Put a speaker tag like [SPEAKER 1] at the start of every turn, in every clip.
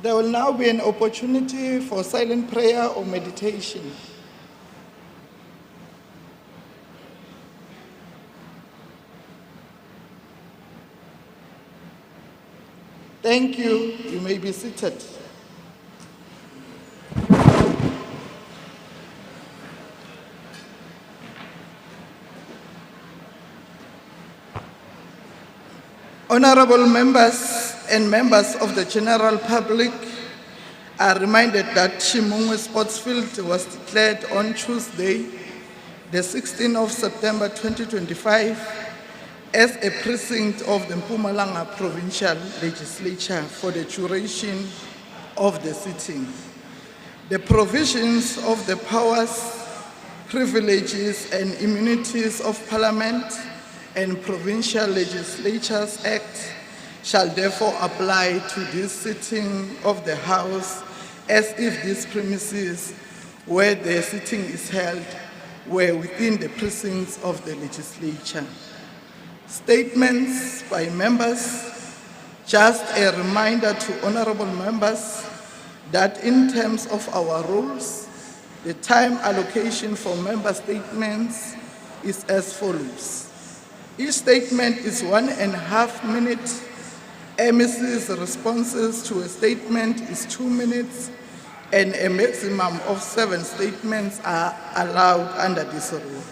[SPEAKER 1] There will now be an opportunity for silent prayer or meditation. Thank you. You may be seated. Honorable members and members of the general public are reminded that Chimungwe Sports Field was declared on Tuesday, the 16th of September 2025, as a precinct of the Mpumalanga Provincial Legislature for the duration of the sitting. The provisions of the powers, privileges, and immunities of Parliament and Provincial Legislatures Act shall therefore apply to this sitting of the House as if these premises where the sitting is held were within the precincts of the legislature. Statements by members. Just a reminder to honorable members that in terms of our rules, the time allocation for member statements is as follows. Each statement is 1.5 minutes. MEC's responses to a statement is 2 minutes, and a maximum of 7 statements are allowed under this rule.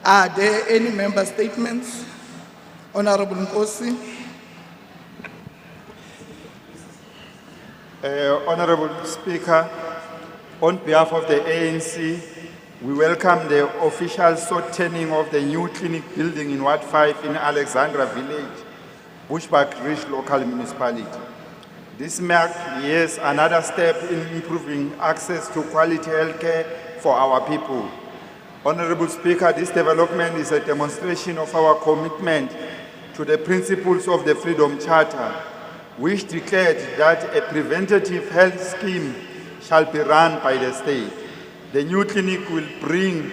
[SPEAKER 1] Are there any member statements? Honorable Nkosi.
[SPEAKER 2] Honorable Speaker, on behalf of the ANC, we welcome the official turning of the new clinic building in Ward 5 in Alexandra Village, Bushbuck Ridge Local Municipality. This marks, yes, another step in improving access to quality healthcare for our people. Honorable Speaker, this development is a demonstration of our commitment to the principles of the Freedom Charter, which declared that a preventative health scheme shall be run by the state. The new clinic will bring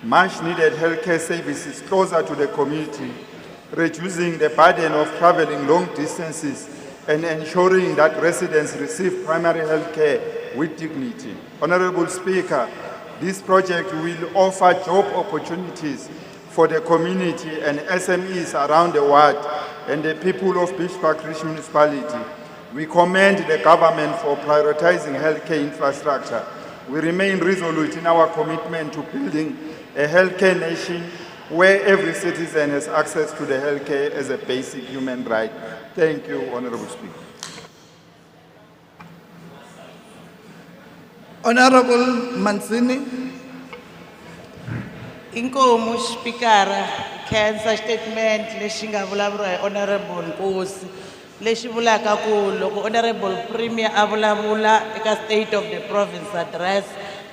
[SPEAKER 2] much-needed healthcare services closer to the community, reducing the burden of traveling long distances and ensuring that residents receive primary health care with dignity. Honorable Speaker, this project will offer job opportunities for the community and SMEs around the world and the people of Bushbuck Ridge Municipality. We commend the government for prioritizing healthcare infrastructure. We remain resolute in our commitment to building a healthcare nation where every citizen has access to the healthcare as a basic human right. Thank you, Honorable Speaker.
[SPEAKER 1] Honorable Manzini.
[SPEAKER 3] Inkomu Speaker, cancer statement leshinga vulavula Honorable Nkosi. Leshi vulaka ku loko Honorable Premier avulavula eka State of the Province address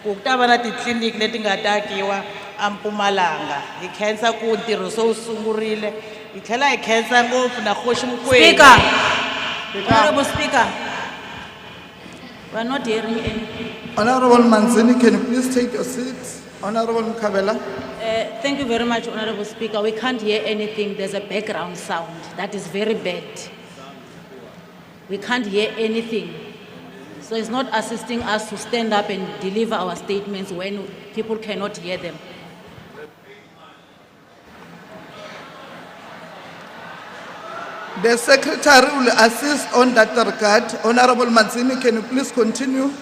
[SPEAKER 3] ku ta va na titliliniki leti nga ta akiwa eMpumalanga. Hi khensa ku ntirho so sungurile. Hi tlhela hi khensa ngopfu na Kgoshi Mokwena.
[SPEAKER 4] Speaker. Honorable Speaker. We are not hearing anything.
[SPEAKER 1] Honorable Manzini, can you please take your seat? Honorable Mkabela.
[SPEAKER 4] Thank you very much, Honorable Speaker. We can't hear anything. There's a background sound. That is very bad. We can't hear anything. So it's not assisting us to stand up and deliver our statements when people cannot hear them.
[SPEAKER 1] The Secretary will assist on that regard. Honorable Manzini, can you please continue?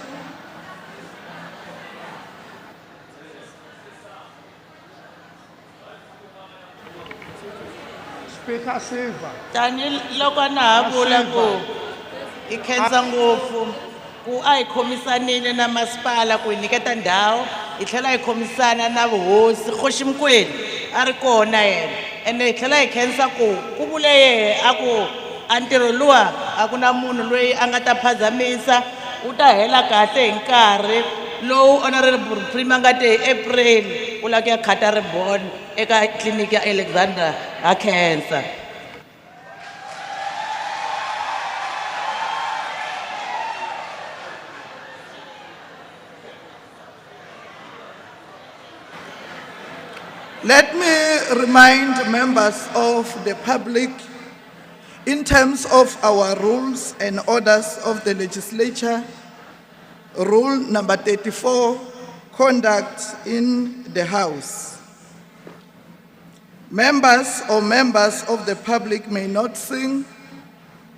[SPEAKER 5] Speaker Silva.
[SPEAKER 3] Tani loko na ha vula ku hi khensa ngopfu ku a hi khomisanile na masipala ku hi nyiketa ndhawu hi tlhela hi khomisana na vuhosi Kgoshi Mokwena a ri kona yena ene hi tlhela hi khensa ku vule yehe a ku a ntirho luwa a ku na munhu loyi a nga ta phazamisa u ta hela kahle hi nkarhi lowu Honorable Premier nga te hi April u lava ku ya khata ribbon eka tliliniki ya Alexandra ha khensa.
[SPEAKER 1] Let me remind members of the public In terms of our rules and orders of the legislature, rule number 34, conduct in the House. Members or members of the public may not sing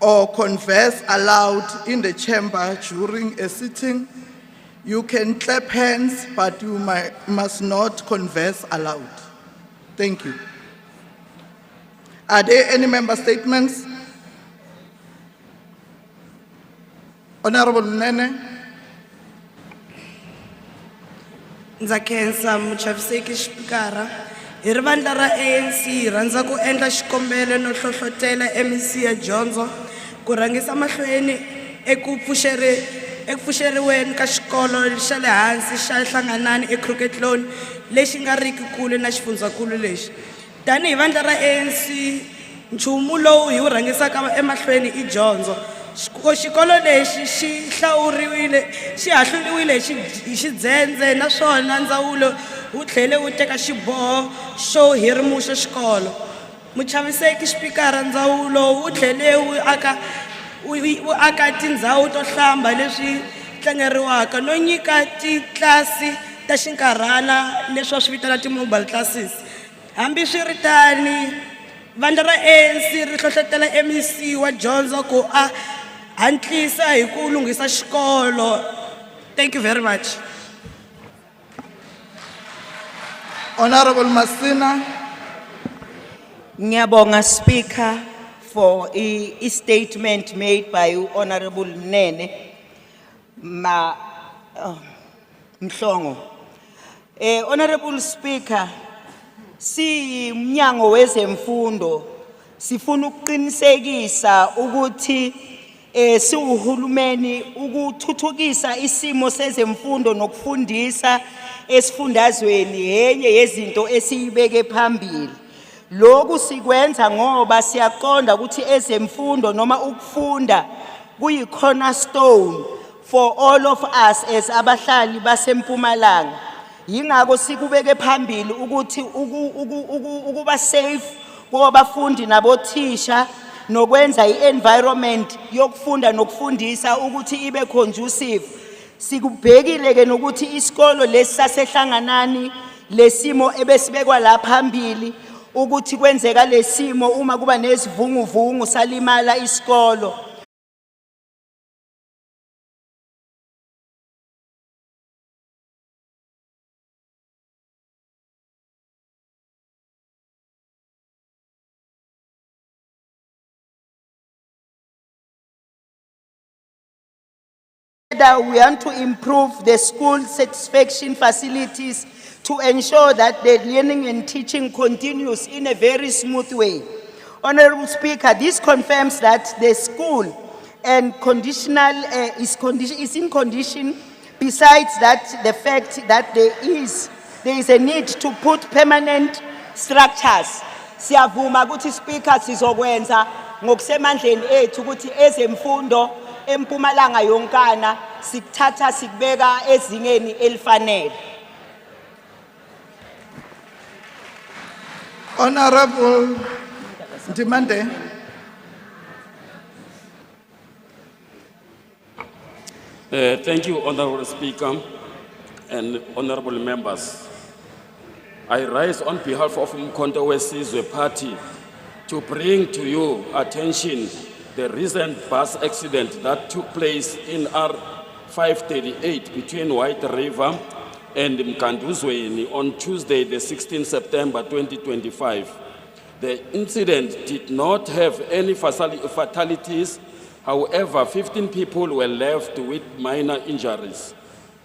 [SPEAKER 1] or converse aloud in the chamber during a sitting. You can clap hands, but you must not converse aloud. Thank you. Are there any member statements? Honorable Nene.
[SPEAKER 5] Ndza khensa muchaviseki xipikara hi ri vandla ra ANC hi rhandza ku endla xikombelo no hlohlotela MEC ya dyondzo ku rhangisa mahlweni eku pfuxeriweni ka xikolo xa le hansi xa Hlanganani eCrooked Lawn lexi nga riki kule na xifundzankulu lexi. Tanihi vandla ra ANC nchumu lowu hi wu rhangisaka emahlweni i dyondzo. Xikolo lexi xi hahluliwile hi xidzedze naswona ndzawulo wu tlhele wu teka xiboho xo hirimuxa xikolo. Muchaviseki xipikara ndzawulo wu tlhele wu aka tindhawu to hlamba leswi tlangeriwaka no nyika titlasi ta xinkarhana leswi va swi vitana ti-mobile classes. Hambiswiritano vandla ra ANC ri hlohlotela MEC wa dyondzo ku a hantlisa hi ku lunghisa xikolo. Thank you very much.
[SPEAKER 1] Honorable Masina.
[SPEAKER 6] Ngiyabonga Speaker for a statement made by Honorable Nene Mhlongo. Honorable Speaker, Mnyango wezemfundo sifuna ukuqinisekisa ukuthi siwuhulumeni ukuthuthukisa isimo sezemfundo nokufundisa esifundazweni yenye yezinto esiyibeke phambili. Lokhu sikwenza ngoba siyaqonda ukuthi ezemfundo noma ukufunda kuyi cornerstone for all of us as abahlali baseMpumalanga. Yingakho sikubeke phambili ukuthi ukuba safe kwabafundi nabothisha nokwenza i-environment yokufunda nokufundisa ukuthi ibe conducive. Sikubhekile ke nokuthi isikolo lesasehlanganani lesimo ebesibekwa la phambili ukuthi kwenzeka lesimo uma kuba nezivunguvungu salimala isikolo. We want to improve the school satisfaction facilities to ensure that the learning and teaching continues in a very smooth way. Honorable Speaker, this confirms that the school and is in condition. Besides that, the fact that there is a need to put permanent structures. Siyavuma ukuthi Speaker sizokwenza ngokusemandleni ethu ukuthi ezemfundo eMpumalanga yonkana sikuthatha sikubeka ezingeni elifanele.
[SPEAKER 1] Honorable Ndimande.
[SPEAKER 7] Thank you, Honorable Speaker and honorable members. I rise on behalf of Umkhonto weSizwe Party to bring to you attention the recent bus accident that took place in R538 between White River and Mkanduzweni on Tuesday, the 16th September 2025. The incident did not have any fatalities. However, 15 people were left with minor injuries.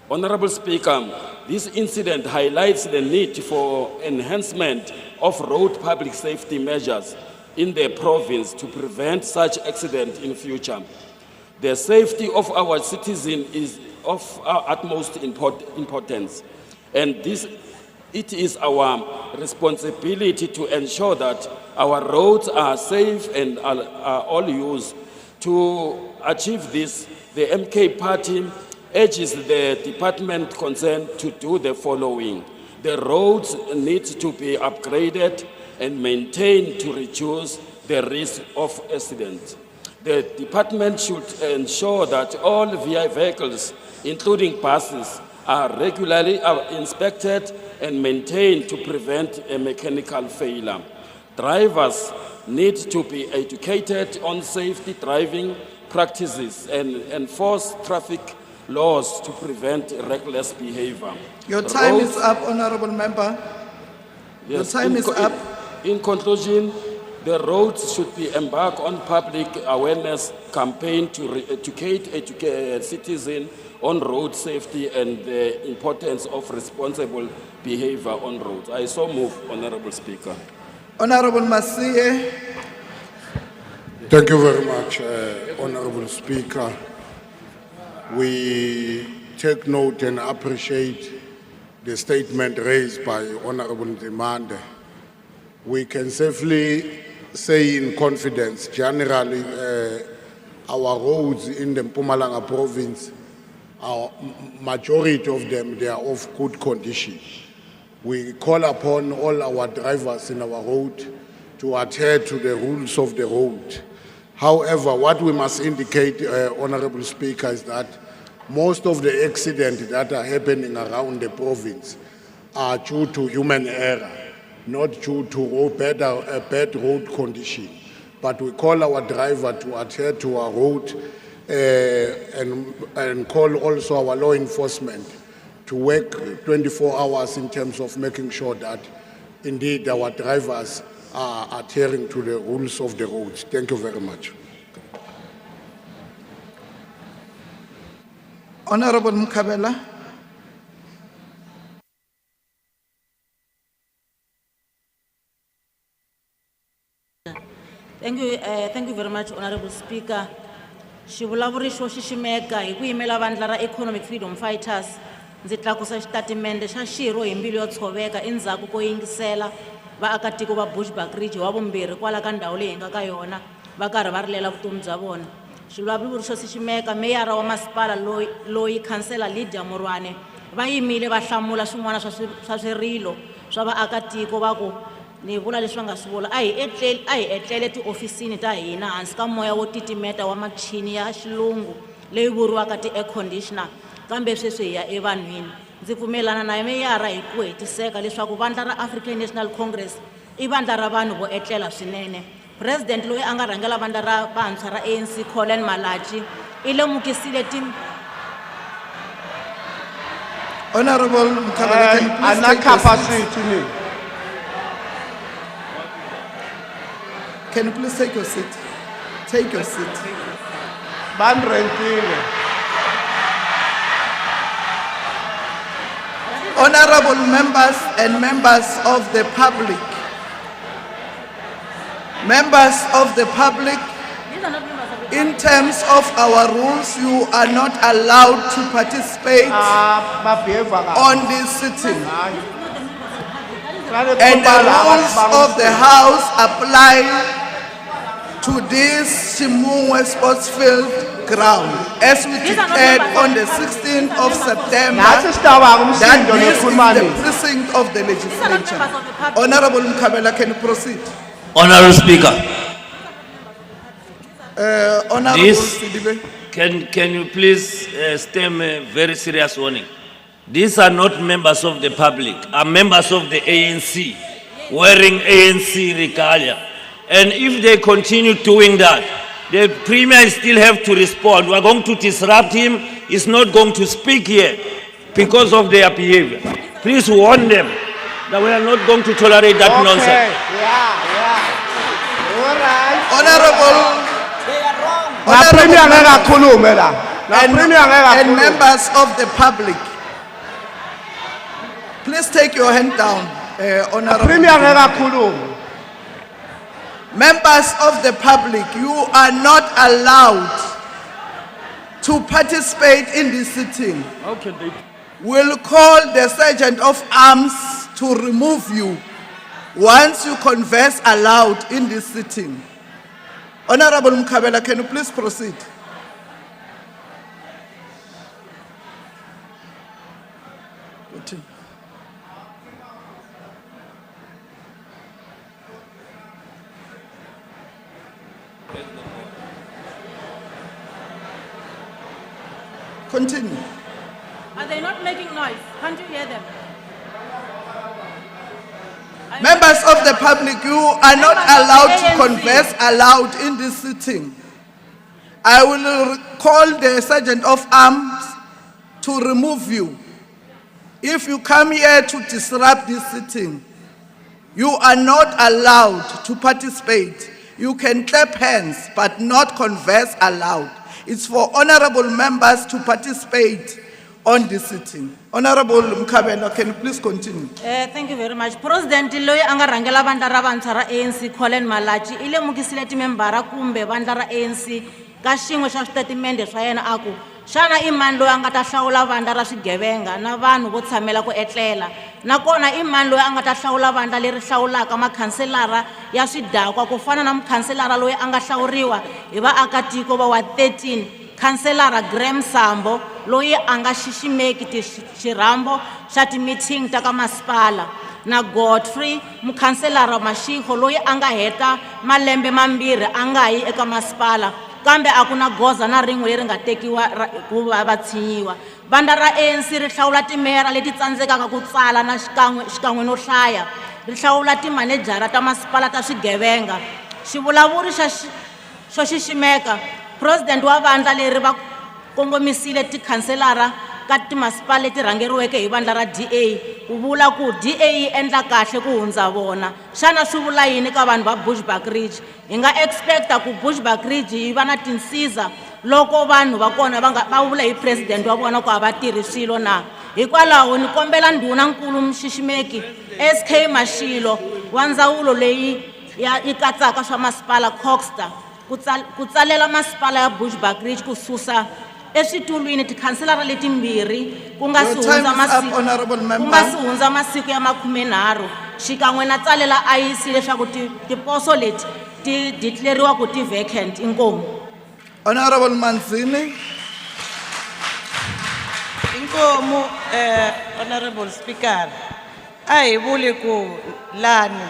[SPEAKER 7] Honorable Speaker, this incident highlights the need for enhancement of road public safety measures in the province to prevent such accidents in future. The safety of our citizens is of our utmost importance, and it is our responsibility to ensure that our roads are safe and are all used. To achieve this, the MK Party urges the department concerned to do the following. The roads need to be upgraded and maintained to reduce the risk of accident. The department should ensure that all vehicles, including buses, are regularly inspected and maintained to prevent a mechanical failure. Drivers need to be educated on safety driving practices and enforce traffic laws to prevent reckless behavior.
[SPEAKER 1] Your time
[SPEAKER 7] Roads-
[SPEAKER 1] is up, honorable member. Your time is up.
[SPEAKER 7] In conclusion, the roads should be embark on public awareness campaign to educate citizens on road safety and the importance of responsible behavior on roads. I so move, Honorable Speaker.
[SPEAKER 1] Honorable Masie,
[SPEAKER 8] Thank you very much, Honorable Speaker. We take note and appreciate the statement raised by Honorable Ndimande. We can safely say in confidence, generally, our roads in the Mpumalanga province, majority of them, they are of good condition. We call upon all our drivers in our road to adhere to the rules of the road. However, what we must indicate, Honorable Speaker, is that most of the accidents that are happening around the province are due to human error, not due to bad road condition. But we call our driver to adhere to our road and call also our law enforcement to work 24 hours in terms of making sure that indeed our drivers are adhering to the rules of the road. Thank you very much.
[SPEAKER 1] Honorable Mkabela.
[SPEAKER 4] Thank you very much, Honorable Speaker. Xivulavuri xo xiximeka hi ku yimela vandla ra Economic Freedom Fighters. Ndzi tlakusa xitatimende xa xirho hi mbilu yo tshoveka endzhaku ko yingisela vaakatiko va Bushbuckridge wa vumbirhi kwala ka ndhawu leyi hi nga ka yona va karhi va rilela vutomi bya vona. Xivulavuri xo xiximeka meyara wa masipala loyi khansela Lydia Murwane va yimile va hlamula swin'wana swa swirilo swa vaakatiko va ku ni vula leswi va nga swi vula a hi etlele tiofisini ta hina hansi ka moya wo titimeta wa machini ya xilungu leyi vuriwaka ti-air conditioner kambe sweswi hi ya evanhwini. Ndzi pfumelana na meyara hi ku hetiseka leswaku vandla ra African National Congress i vandla ra vanhu vo etlela swinene. President loyi a nga rhangela vandla ra vantshwa ra ANC Colin Malachi i lemukisile
[SPEAKER 1] Honorable Mkabela, can you please take your seat? Can you please take your seat? Take your seat. Honorable members and members of the public. Members of the public, in terms of our rules, you are not allowed to participate on this sitting. And the rules of the House apply to this Shimungwe Sports Field ground, as we declared on the 16th of September, that this is the precinct of the legislature. Honorable Mkabela, can you proceed?
[SPEAKER 9] Honorable Speaker,
[SPEAKER 1] Honorable
[SPEAKER 9] This-
[SPEAKER 1] Sidibe.
[SPEAKER 9] can you please stem a very serious warning? These are not members of the public, are members of the ANC, wearing ANC regalia. And if they continue doing that, the Premier still have to respond. We are going to disrupt him. He's not going to speak here because of their behavior. Please warn them that we are not going to tolerate that nonsense.
[SPEAKER 1] And members of the public, please take your hand down, Honorable. Members of the public, you are not allowed to participate in this sitting.
[SPEAKER 7] How can they?
[SPEAKER 1] We'll call the sergeant of arms to remove you once you converse aloud in this sitting. Honorable Mkabela, can you please proceed? Continue.
[SPEAKER 4] Are they not making noise? Can't you hear them?
[SPEAKER 1] Members of the public, you are not
[SPEAKER 4] Members of the
[SPEAKER 1] allowed to
[SPEAKER 4] ANC.
[SPEAKER 1] converse aloud in this sitting. I will call the sergeant of arms to remove you. If you come here to disrupt this sitting, you are not allowed to participate. You can clap hands, but not converse aloud. It's for honorable members to participate on this sitting. Honorable Mkhabela, can you please continue?
[SPEAKER 4] Thank you very much. President loyi anga rhangela vandla ra vantshwa ra ANC Colin Malachi i lemukisile timembara kumbe vandla ra ANC ka xin'we xa switatimende swa yena a ku xana i mani loyi a nga ta hlawula vandla ra swigevenga na vanhu vo tshamela ku etlela nakona i mani loyi a nga ta hlawula vandla leri hlawulaka makhanselara ya swidakwa ku fana na mukhanselara loyi a nga hlawuriwa hi vaakatiko va wa 13 khanselara Graham Sambo loyi a nga xiximeki xirhambo xa ti-meeting ta ka masipala na Godfrey mukhanselara Mashiko loyi a nga heta malembe mambirhi a nga yi eka masipala kambe a ku na goza na rin'we leri nga tekiwa ku va vatshinyiwa vandla ra ANC ri hlawula timera leti tsandzekaka ku tsala na xikan'we no hlaya ri hlawula timanejara ta masipala ta swigevenga xivulavuri xo xiximeka president wa vandla leri va kongomisile tikhanselara ka timasipala leti rhangeriweke hi vandla ra DA ku vula ku DA yi endla kahle ku hundza vona xana swi vula yini ka vanhu va Bushbuckridge hi nga expecta ku Bushbuckridge yi va na tinsiza loko vanhu va kona va vula hi president wa vona ku a va tirhi swilo na hikwalaho ni kombela ndhunankulu muxiximeki SK Mashilo wa ndzawulo leyi yi katsaka swa masipala Coxter ku tsalela masipala ya Bushbuckridge ku susa eswitulwini tikhanselara letimbirhi ku nga
[SPEAKER 1] Your time is up, honorable member.
[SPEAKER 4] si hundza masiku ya 30 xikan'we na tsalela IEC leswaku tiposo leti ti declariwa ku ti vacant inkomu.
[SPEAKER 1] Honorable Manzini.
[SPEAKER 3] Inkomu, Honorable Speaker, a hi vuli ku lani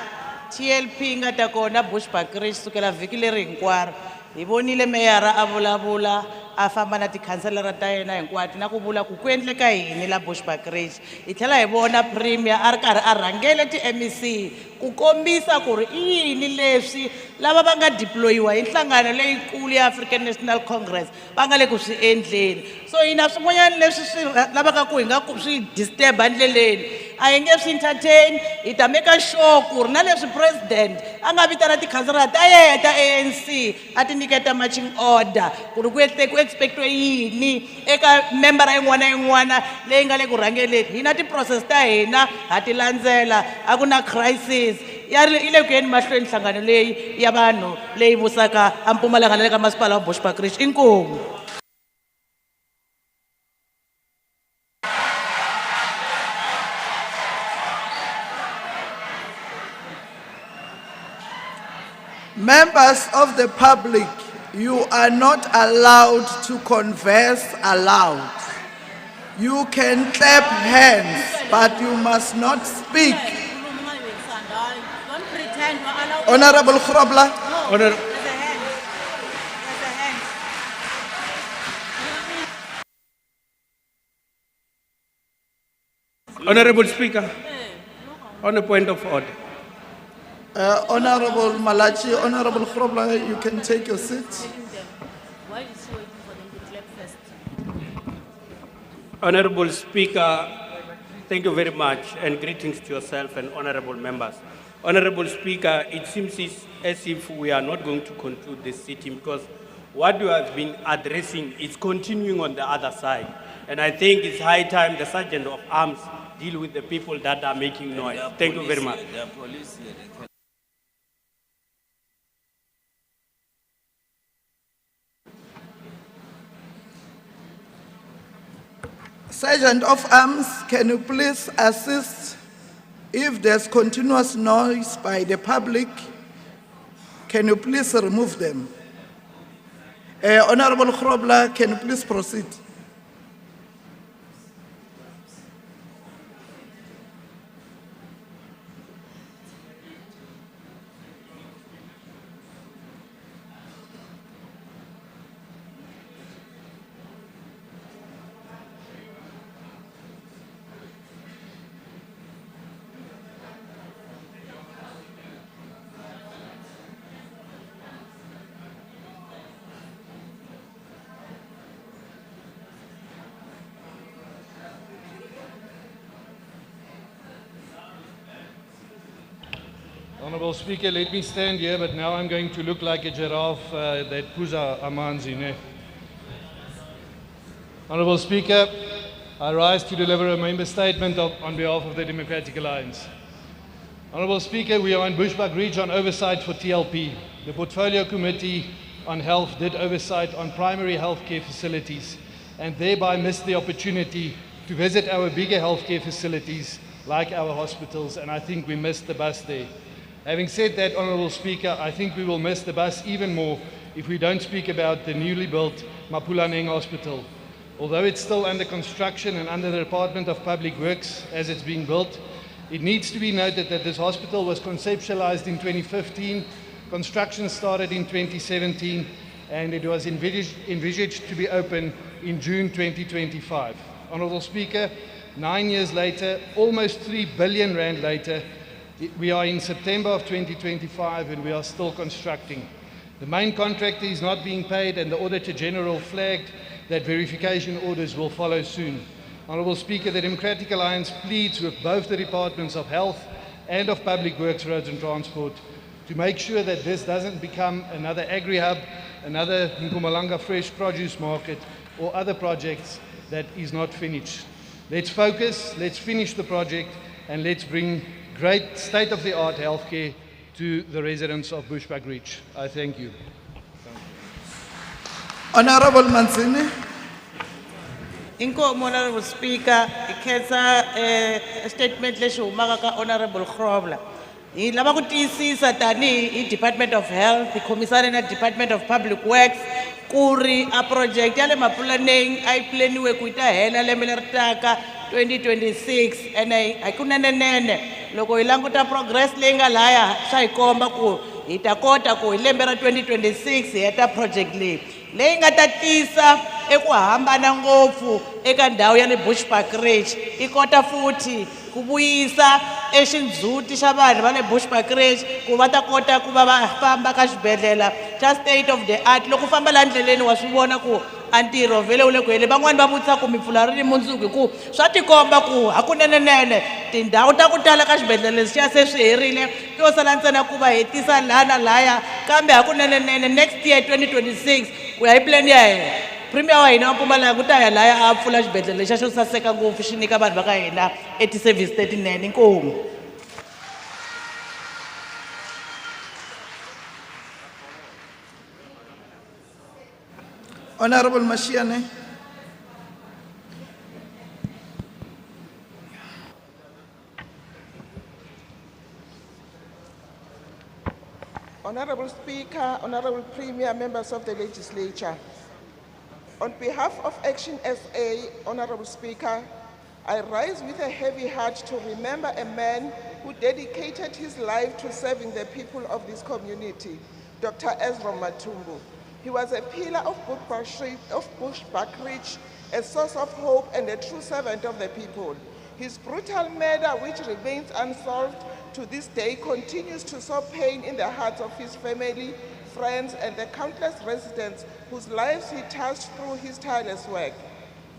[SPEAKER 3] TLP nga ta kona Bushbuckridge sukela vhiki leri hinkwaro hi vonile meyara a vulavula a famba na tikhanselara ta yena hinkwato na ku vula ku endleka yini la Bushbuckridge hi tlhela hi vona premier a ri karhi a rhangele ti-MEC ku kombisa ku ri i yini leswi lava va nga deployiwa hi nhlangano leyikulu ya African National Congress va nga le ku swi endleni so hina swin'wanyana leswi swi lavaka ku hi nga swi disturba ndleleni a hi nge swi entertain hi ta make sure ku ri na leswi president a nga vitana tikhanselara ta yena ta ANC a ti nyiketa marching order ku ri ku expectwe yini eka membera yin'wana na yin'wana leyi nga le ku rhangeleni hina ti-process ta hina ha ti landzela a ku na crisis yi le ku yeni mahlweni nhlangano leyi ya vanhu leyi vusaka a Mpumalanga na le ka masipala wa Bushbuckridge inkomu.
[SPEAKER 1] Members of the public, you are not allowed to converse aloud. You can clap hands, but you must not speak.
[SPEAKER 4] Don't pretend you're allowed.
[SPEAKER 1] Honorable Grobler.
[SPEAKER 4] There's a hand. There's a hand.
[SPEAKER 10] Honorable Speaker, on a point of order.
[SPEAKER 1] Honorable Malachi, Honorable Grobler, you can take your seat.
[SPEAKER 4] Why is she waiting for them to clap first?
[SPEAKER 10] Honorable Speaker, thank you very much and greetings to yourself and honorable members. Honorable Speaker, it seems as if we are not going to conclude this sitting because what you have been addressing is continuing on the other side. And I think it's high time the Sergeant of Arms deal with the people that are making noise. Thank you very much.
[SPEAKER 1] Sergeant of Arms, can you please assist if there's continuous noise by the public? Can you please remove them? Honorable Grobler, can you please proceed?
[SPEAKER 11] Honourable Speaker, let me stand here, but now I'm going to look like a giraffe that Puza Amanzi. Ne? Honourable Speaker, I rise to deliver a member statement on behalf of the Democratic Alliance. Honourable Speaker, we are on Bushbuck Ridge on oversight for TLP. The Portfolio Committee on Health did oversight on primary healthcare facilities and thereby missed the opportunity to visit our bigger healthcare facilities like our hospitals, and I think we missed the bus there. Having said that, Honourable Speaker, I think we will miss the bus even more if we don't speak about the newly built Mapulaneng Hospital. Although it's still under construction and under the Department of Public Works as it's being built, it needs to be noted that this hospital was conceptualized in 2015, construction started in 2017, and it was envisaged to be open in June 2025. Honourable Speaker, 9 years later, almost 3 billion rand later, we are in September of 2025 and we are still constructing. The main contractor is not being paid and the Auditor General flagged that verification orders will follow soon. Honourable Speaker, the Democratic Alliance pleads with both the Departments of Health and of Public Works, Roads and Transport to make sure that this doesn't become another agri-hub, another Mpumalanga fresh produce market or other projects that is not finished. Let's focus, let's finish the project and let's bring great state-of-the-art healthcare to the residents of Bushbuck Ridge. I thank you.
[SPEAKER 1] Honorable Manzini.
[SPEAKER 3] Inkomo, Honourable Speaker, ikhetsa statement lexi humaka ka Honourable Grobler. Hi lava ku tiyisisa tani Department of Health, khomisana na Department of Public Works, ku ri a project ya le Mapulaneng a yi planiwe ku ta hela lembe leri taka 2026 ene a ku nenenene loko hi languta progress leyi nga laya swa hi komba ku hi ta kota ku hi lembe ra 2026 hi heta project leyi leyi nga ta tisa eku hambana ngopfu eka ndhawu ya le Bushbuck Ridge i kota futhi ku vuyisa exindzhuti xa vanhu va le Bushbuck Ridge ku va ta kota ku va va famba ka xibedhlele xa state of the art loko u famba laha ndleleni wa swi vona ku a ntirho vhele wu le ku heleni van'wani va vutisa ku mipfula ri ni mundzuku hi ku swa tikomba ku hakunenenene tindhawu ta ku tala ka xibedhlele lexiya se swi herile ko sala ntsena ku va hetisa laha na lahaya kambe hakunenenene next year 2026 ku ya hi plan ya hina premier wa hina wa Mpumalanga u ta ya lahaya a pfula xibedhlele lexiya xo saseka ngopfu xi nyika vanhu va ka hina ti-service letinene inkomu.
[SPEAKER 1] Honorable Mashiane.
[SPEAKER 12] Honourable Speaker, Honourable Premier, members of the Legislature. On behalf of Action SA, Honourable Speaker, I rise with a heavy heart to remember a man who dedicated his life to serving the people of this community, Dr. Ezra Matumbu. He was a pillar of Bushbuck Ridge, a source of hope and a true servant of the people. His brutal murder, which remains unsolved to this day, continues to sow pain in the hearts of his family, friends, and the countless residents whose lives he touched through his tireless work.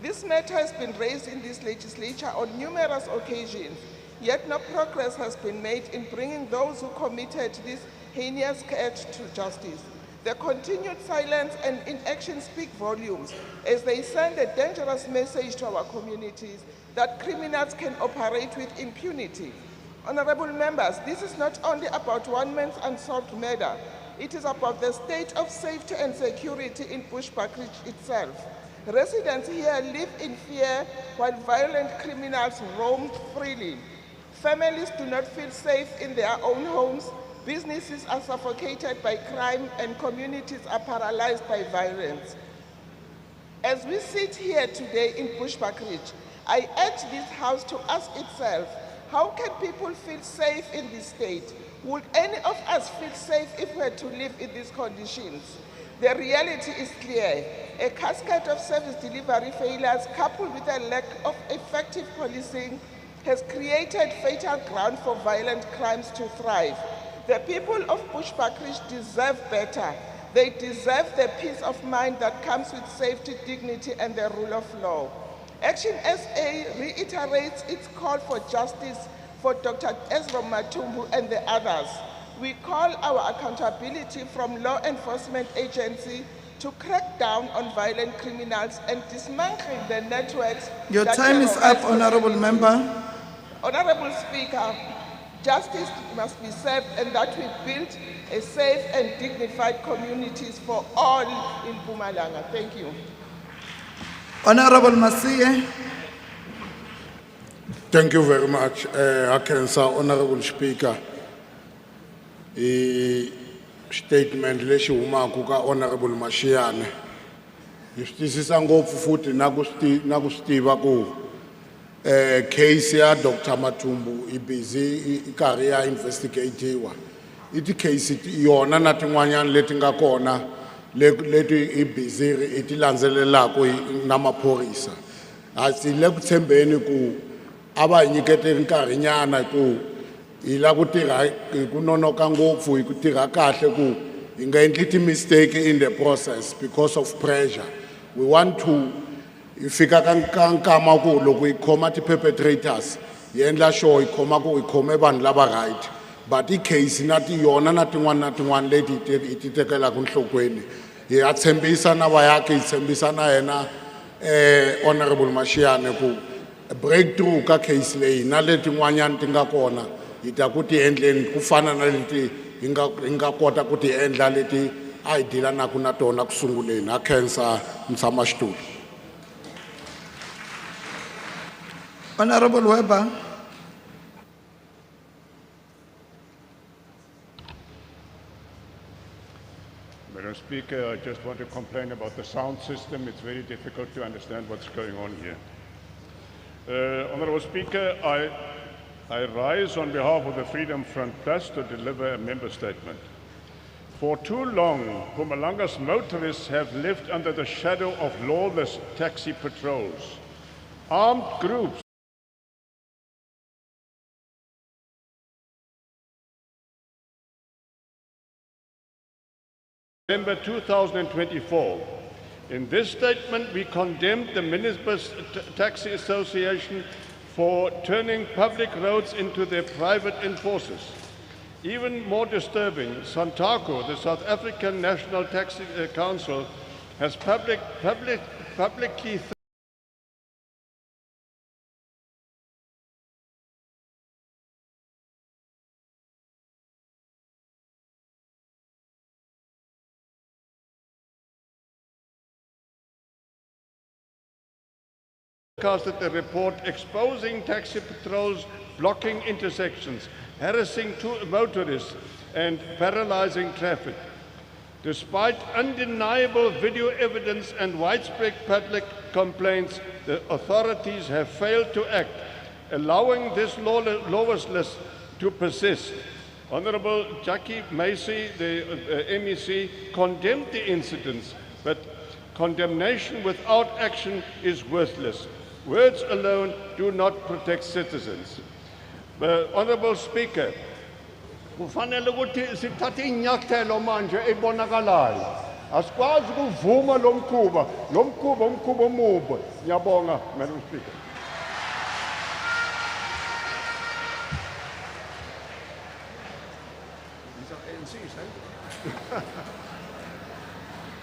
[SPEAKER 12] This matter has been raised in this legislature on numerous occasions, yet no progress has been made in bringing those who committed this heinous act to justice. The continued silence and inaction speak volumes as they send a dangerous message to our communities that criminals can operate with impunity. Honourable members, this is not only about one man's unsolved murder, it is about the state of safety and security in Bushbuck Ridge itself. Residents here live in fear while violent criminals roam freely. Families do not feel safe in their own homes. Businesses are suffocated by crime and communities are paralyzed by violence. As we sit here today in Bushbuck Ridge, I urge this House to ask itself, how can people feel safe in this state? Would any of us feel safe if we had to live in these conditions? The reality is clear. A cascade of service delivery failures coupled with a lack of effective policing has created fertile ground for violent crimes to thrive. The people of Bushbuck Ridge deserve better. They deserve the peace of mind that comes with safety, dignity, and the rule of law. Action SA reiterates its call for justice for Dr. Ezra Matumbu and the others. We call our accountability from law enforcement agency to crack down on violent criminals and dismantle the networks.
[SPEAKER 1] Your
[SPEAKER 12] that
[SPEAKER 1] time is
[SPEAKER 12] terrorize
[SPEAKER 1] up, Honorable
[SPEAKER 12] communities.
[SPEAKER 1] Member.
[SPEAKER 12] Honorable Speaker, justice must be served and that we build a safe and dignified communities for all in Mpumalanga. Thank you.
[SPEAKER 1] Honorable Masie.
[SPEAKER 8] Thank you very much, Akensa, Honorable Speaker. Statement leshi humaka ka Honorable Mashiane. Yistisisa ngopfu futhi nakustiva ku case ya Dr. Matumbu busy career investigatiwa. Iti case yona na tin'wanyana leti nga kona leti busy iti landzelelaka na maphorisa. Asi le ku tshembeni ku aba hi nyikete nkarhi nyana ku hi la ku tirha ku nonoka ngopfu hi ku tirha kahle ku hi nga endli ti mistake in the process because of pressure. We want to fika ka nkama ku loko hi khoma ti perpetrators hi endla sure hi khoma ku hi khome vanhu lava right, but i case na ti yona na tin'wana leti hi ti tekelaka nhlokweni hi ya tshembisa na vayaki hi tshembisa na yena Honorable Mashiane ku breakthrough ka case leyi na leti n'wanyana ti nga kona hi ta ku ti endleni ku fana na leti hi nga kota ku ti endla leti a hi dilanaku na tona ku sunguleni. Ha khensa mutshamaxitulu.
[SPEAKER 1] Honorable Weber.
[SPEAKER 13] Madam Speaker, I just want to complain about the sound system. It's very difficult to understand what's going on here. Honorable Speaker, I rise on behalf of the Freedom Front Plus to deliver a member statement. For too long, Mpumalanga's motorists have lived under the shadow of lawless taxi patrols. Armed groups November 2024. In this statement, we condemned the Minibus Taxi Association for turning public roads into their private enforcers. Even more disturbing, Santaco, the South African National Taxi Council, has publicly casted a report exposing taxi patrols blocking intersections, harassing motorists and paralyzing traffic. Despite undeniable video evidence and widespread public complaints, the authorities have failed to act, allowing this lawlessness to persist. Honorable Jackie Macy, the MEC, condemned the incidents, but condemnation without action is worthless. Words alone do not protect citizens. Honorable Speaker, kufanele ukuthi sithathe inyathelo manje ebonakalayo. Asikwazi ukuvuma lo mkhuba omubi. Ngiyabonga, Madam Speaker.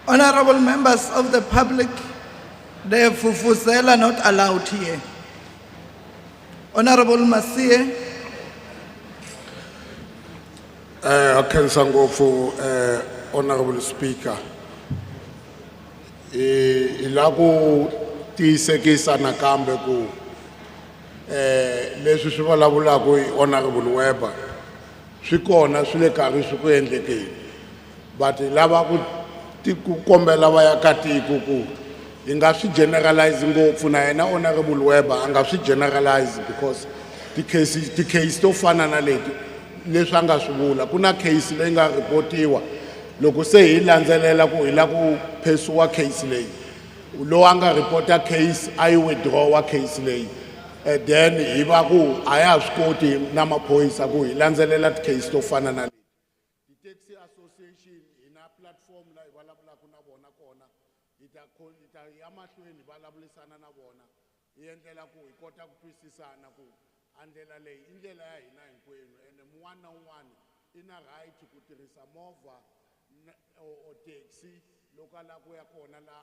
[SPEAKER 1] Honorable members of the public, the Fufuzela are not allowed here. Honorable Masie.
[SPEAKER 8] Akhensa ngopfu Honorable Speaker. Ila ku tiyisekisa nakambe ku leswi swi vulavulaka hi Honorable Weber swi kona swi le karhi swi ku endlekeni, but lava ku kombela vayakatiko ku hi nga swi generalize ngopfu na yena Honorable Weber a nga swi generalize because the case to fana na leti leswi a nga swi vula. Ku na case leyi nga ripotiwa loko se hi landzelela ku hi la ku phesiwa case leyi, lowu a nga ripota case a yi withdrawa case leyi, then hi va ku a ya swi koti na maphoyisa ku hi landzelela case to fana na leti. Taxi Association ina platform la hi vulavulaka na vona kona, hi ta ya mahlweni vulavurisana na vona hi endlela ku hi kota ku twisisana ku andlela leyi i ndlela ya hina hinkwenu, ene mun'wana na un'wana ina right ku tirhisa movha or taxi loko a lava ku ya kona la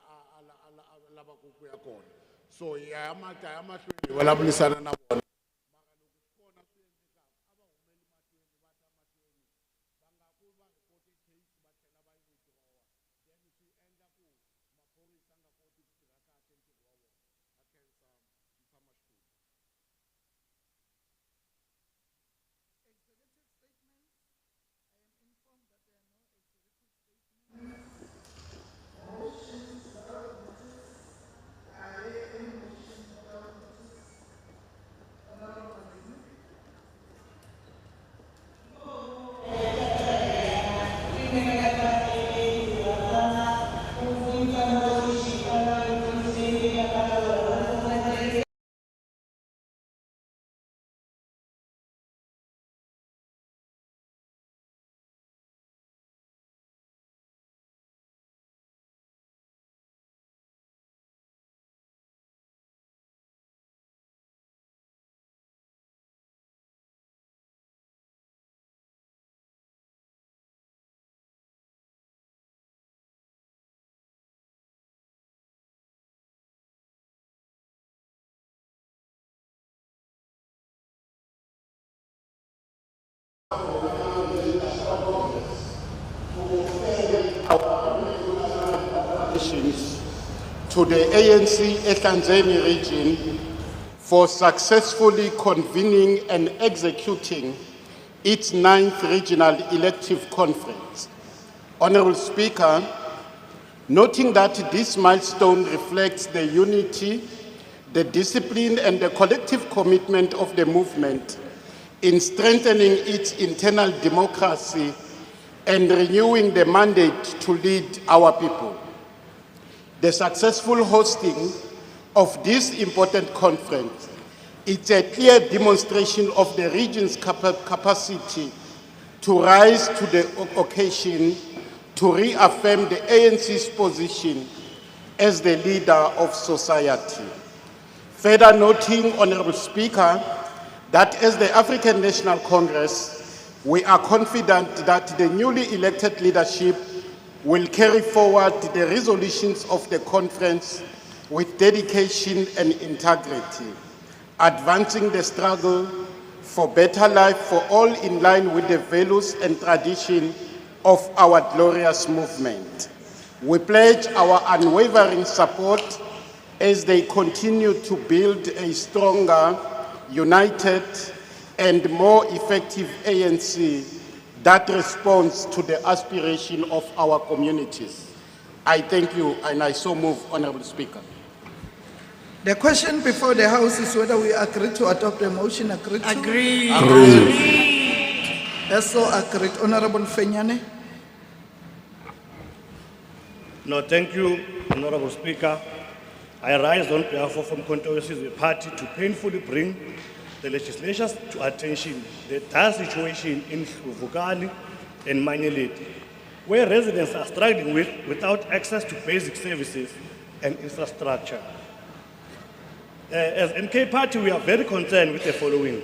[SPEAKER 8] lava ku ya kona. So ya mahlweni hi vulavurisana na vona. To the ANC Ehlanzeni region for successfully convening and executing its 9th regional elective conference. Honorable Speaker, noting that this milestone reflects the unity, the discipline and the collective commitment of the movement in strengthening its internal democracy and renewing the mandate to lead our people. The successful hosting of this important conference is a clear demonstration of the region's capacity to rise to the occasion to reaffirm the ANC's position as the leader of society. Further noting, Honorable Speaker, that as the African National Congress, we are confident that the newly elected leadership will carry forward the resolutions of the conference with dedication and integrity, advancing the struggle for better life for all in line with the values and tradition of our glorious movement. We pledge our unwavering support as they continue to build a stronger, united, and more effective ANC that responds to the aspiration of our communities. I thank you, and I so move, Honorable Speaker.
[SPEAKER 1] The question before the House is whether we agree to adopt the motion. Agreed to?
[SPEAKER 5] Agree.
[SPEAKER 1] As so agreed. Honorable Fenyane.
[SPEAKER 14] No, thank you, Honorable Speaker. I rise on behalf of the party to painfully bring the legislature to attention the dire situation in Vukani and Manyeleti, where residents are struggling without access to basic services and infrastructure. As MK Party, we are very concerned with the following.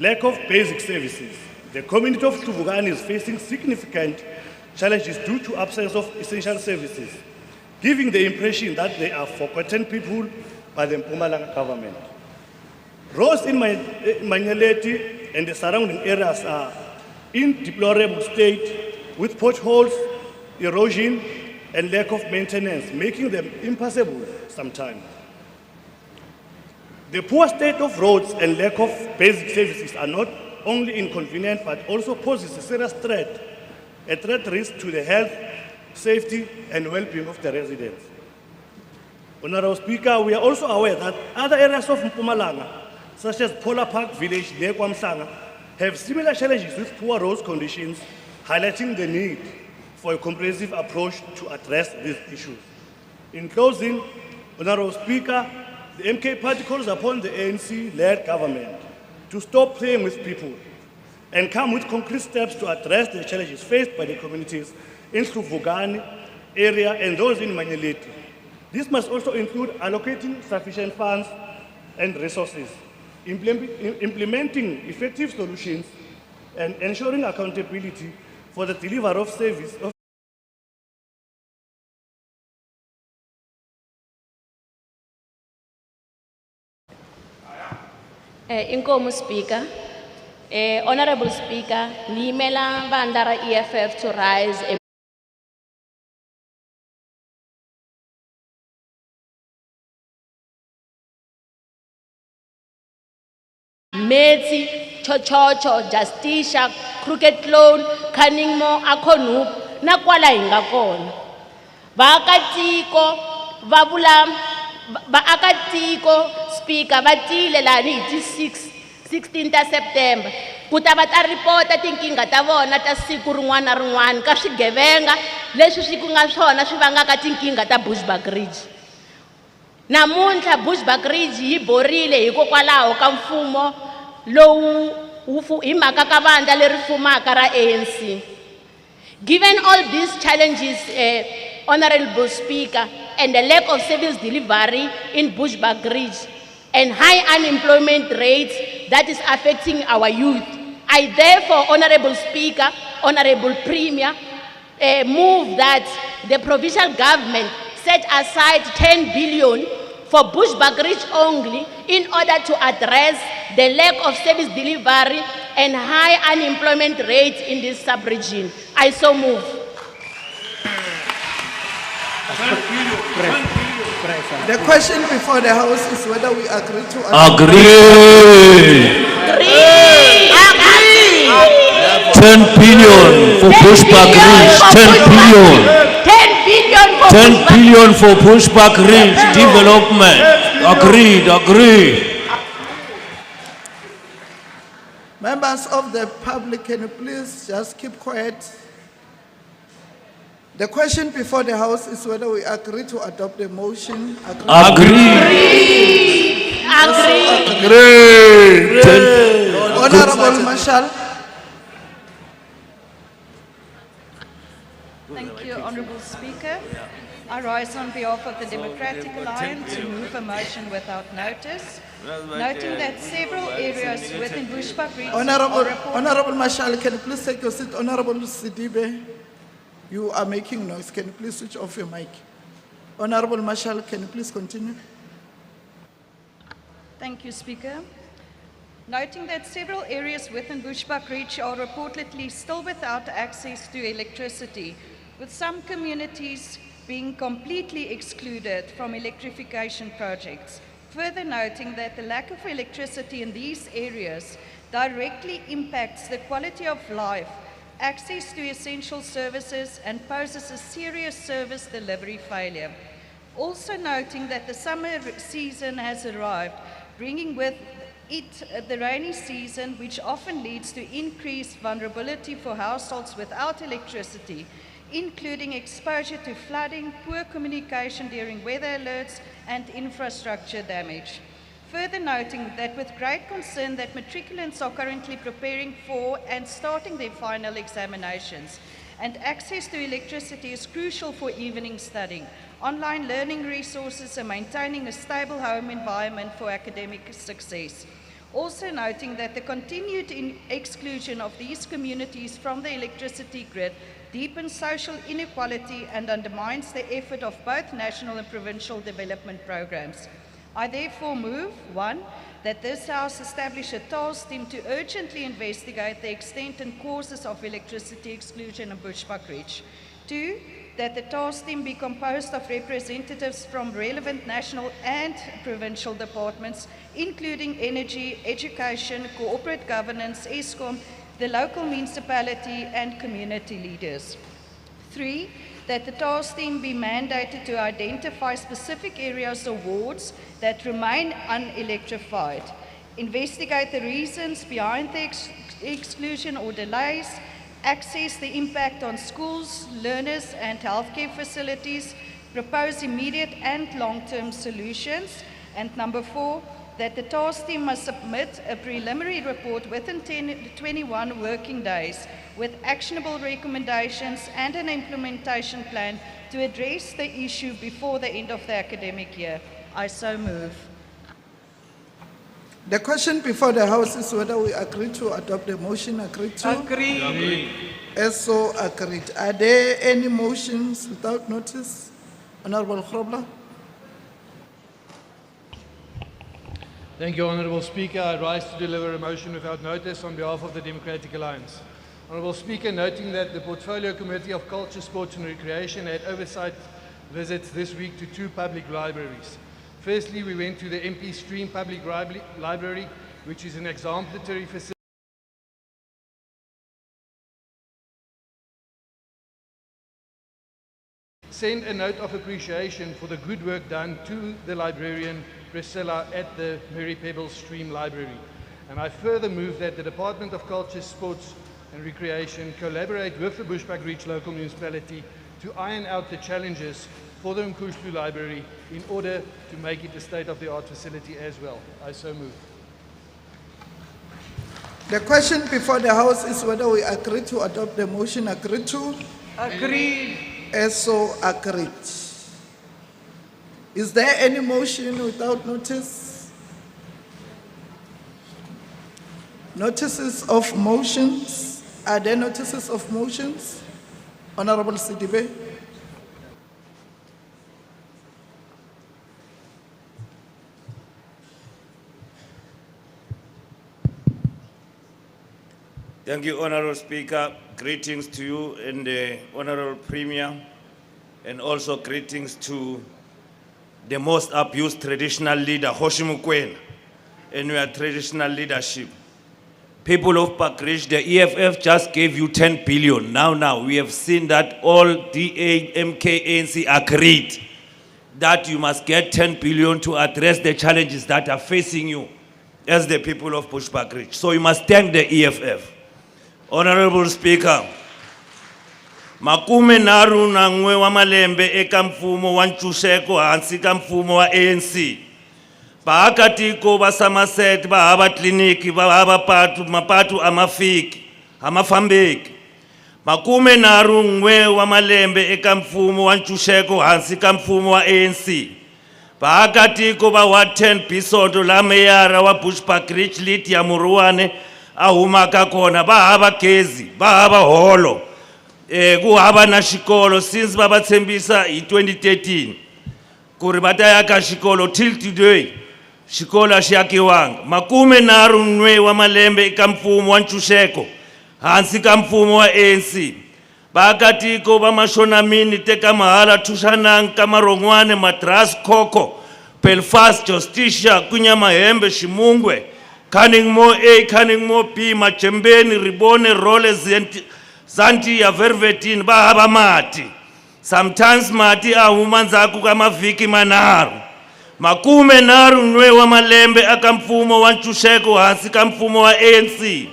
[SPEAKER 14] Lack of basic services. The community of Vukani is facing significant challenges due to absence of essential services, giving the impression that they are forgotten people by the Mpumalanga government. Roads in Manyeleti and the surrounding areas are in deplorable state with potholes, erosion, and lack of maintenance, making them impassable sometimes. The poor state of roads and lack of basic services are not only inconvenient but also poses a serious threat risk to the health, safety, and well-being of the residents. Honorable Speaker, we are also aware that other areas of Mpumalanga, such as Polar Park Village near Kwamsanga, have similar challenges with poor road conditions, highlighting the need for a comprehensive approach to address these issues. In closing, Honorable Speaker, the MK Party calls upon the ANC-led government to stop playing with people and come with concrete steps to address the challenges faced by the communities in Vukani area and those in Manyeleti. This must also include allocating sufficient funds and resources, implementing effective solutions, and ensuring accountability for the delivery of service of
[SPEAKER 15] Inkomu Speaker, Honorable Speaker, Nimela Bandara EFF to rise a Metsi, Chochocho, Justisha, Crooked Loan, Canningmore, Akonup, Nakwala Ingakon. Vaakatiko, Vaakatiko, Speaker, Batile Lani, 16th September. Kutabata report thinking at Avona, Tasiku Rwan, Kashi Gevenga, Leshikunga Shona, Shivanga thinking at a Bushback Ridge. Namuntlha Bushback Ridge yi borile hikokwalaho ka mfumo lowu hi mhaka ka vandla leri fumaka ra ANC. Given all these challenges, Honorable Speaker, and the lack of service delivery in Bushback Ridge and high unemployment rates that is affecting our youth, I therefore, Honorable Speaker, Honorable Premier, move that the provincial government set aside 10 billion for Bushback Ridge only in order to address the lack of service delivery and high unemployment rates in this sub-region. I so move.
[SPEAKER 1] The question before the House is whether we agree to
[SPEAKER 9] Agree. 10 billion for Bushback Ridge. 10 billion. 10 billion for Bushback Ridge development. Agreed.
[SPEAKER 1] Members of the public, can you please just keep quiet? The question before the House is whether we agree to adopt the motion.
[SPEAKER 9] Agree.
[SPEAKER 1] Honorable Marshall.
[SPEAKER 16] Thank you, Honourable Speaker. I rise on behalf of the Democratic Alliance to move a motion without notice, noting that several areas within Bushbuck Ridge
[SPEAKER 1] Honorable Marshall, can you please take your seat? Honorable Sidibe, you are making noise. Can you please switch off your mic? Honorable Marshall, can you please continue?
[SPEAKER 16] Thank you, Speaker. Noting that several areas within Bushbuck Ridge are reportedly still without access to electricity, with some communities being completely excluded from electrification projects. Further noting that the lack of electricity in these areas directly impacts the quality of life, access to essential services, and poses a serious service delivery failure. Also noting that the summer season has arrived, bringing with it the rainy season, which often leads to increased vulnerability for households without electricity, including exposure to flooding, poor communication during weather alerts, and infrastructure damage. Further noting that with great concern that matriculants are currently preparing for and starting their final examinations, and access to electricity is crucial for evening studying, online learning resources, and maintaining a stable home environment for academic success. Also noting that the continued exclusion of these communities from the electricity grid deepens social inequality and undermines the effort of both national and provincial development programs. I therefore move, 1, that this House establish a task team to urgently investigate the extent and causes of electricity exclusion in Bushbuck Ridge. 2, that the task team be composed of representatives from relevant national and provincial departments, including energy, education, corporate governance, ESCOM, the local municipality, and community leaders. 3, that the task team be mandated to identify specific areas or wards that remain unelectrified, investigate the reasons behind the exclusion or delays, assess the impact on schools, learners, and healthcare facilities, propose immediate and long-term solutions, and 4, that the task team must submit a preliminary report within 21 working days with actionable recommendations and an implementation plan to address the issue before the end of the academic year. I so move.
[SPEAKER 1] The question before the House is whether we agree to adopt the motion agreed to.
[SPEAKER 3] Agree.
[SPEAKER 1] As so agreed. Are there any motions without notice? Honorable Grobler.
[SPEAKER 11] Thank you, Honourable Speaker. I rise to deliver a motion without notice on behalf of the Democratic Alliance. Honourable Speaker, noting that the Portfolio Committee of Culture, Sports and Recreation had oversight visits this week to 2 public libraries. Firstly, we went to the MP Stream Public Library, which is an exemplary facility. Send a note of appreciation for the good work done to the librarian Priscilla at the Mary Pebbles Stream Library. And I further move that the Department of Culture, Sports and Recreation collaborate with the Bushbuck Reach local municipality to iron out the challenges for the Mkushlu Library in order to make it a state-of-the-art facility as well. I so move.
[SPEAKER 1] The question before the House is whether we agree to adopt the motion agreed to.
[SPEAKER 3] Agreed.
[SPEAKER 1] As so agreed. Is there any motion without notice? Notices of motions? Are there notices of motions? Honorable Sidibe.
[SPEAKER 9] Thank you, Honourable Speaker. Greetings to you and the Honourable Premier, and also greetings to the most abused traditional leader, Hoshimukwena, and your traditional leadership. People of Park Ridge, the EFF just gave you 10 billion. Now, we have seen that all DA, MK, ANC agreed that you must get 10 billion to address the challenges that are facing you as the people of Bushbuck Ridge. So you must thank the EFF. Honorable Speaker, makume naru na n'we wa malembe eka mfumo wa ntshunxeko hansi ka mfumo wa ANC. Vaakatiko va Somerset va hava tliliniki, va hava mapatu amafambeki. Makume naru n'we wa malembe eka mfumo wa ntshunxeko hansi ka mfumo wa ANC. Vaakatiko va Ward 10 Bisondo la meyara wa Bushbuck Ridge Lydia Muruwane a humaka kona, va hava gezi, va hava holo, ku hava na xikolo since va va tshembisa hi 2013 ku ri va ta yaka xikolo. Till today xikolo a xi akiwanga. Makume naru n'we wa malembe eka mfumo wa ntshunxeko hansi ka mfumo wa ANC. Vaakatiko va Mashonamini, Tekamahala, Thushanang, Kamarongwane, Madras, Khokho, Belfast, Justicia, Kunyamahembe, Shimungwe, Canningmore A, Canningmore B, Machembeni, Ribone, Role, Zanti, Vervetin, va hava mati. Sometimes mati a huma ndzhaku ka mavhiki manharhu. Makume naru n'we wa malembe aka mfumo wa ntshunxeko hansi ka mfumo wa ANC.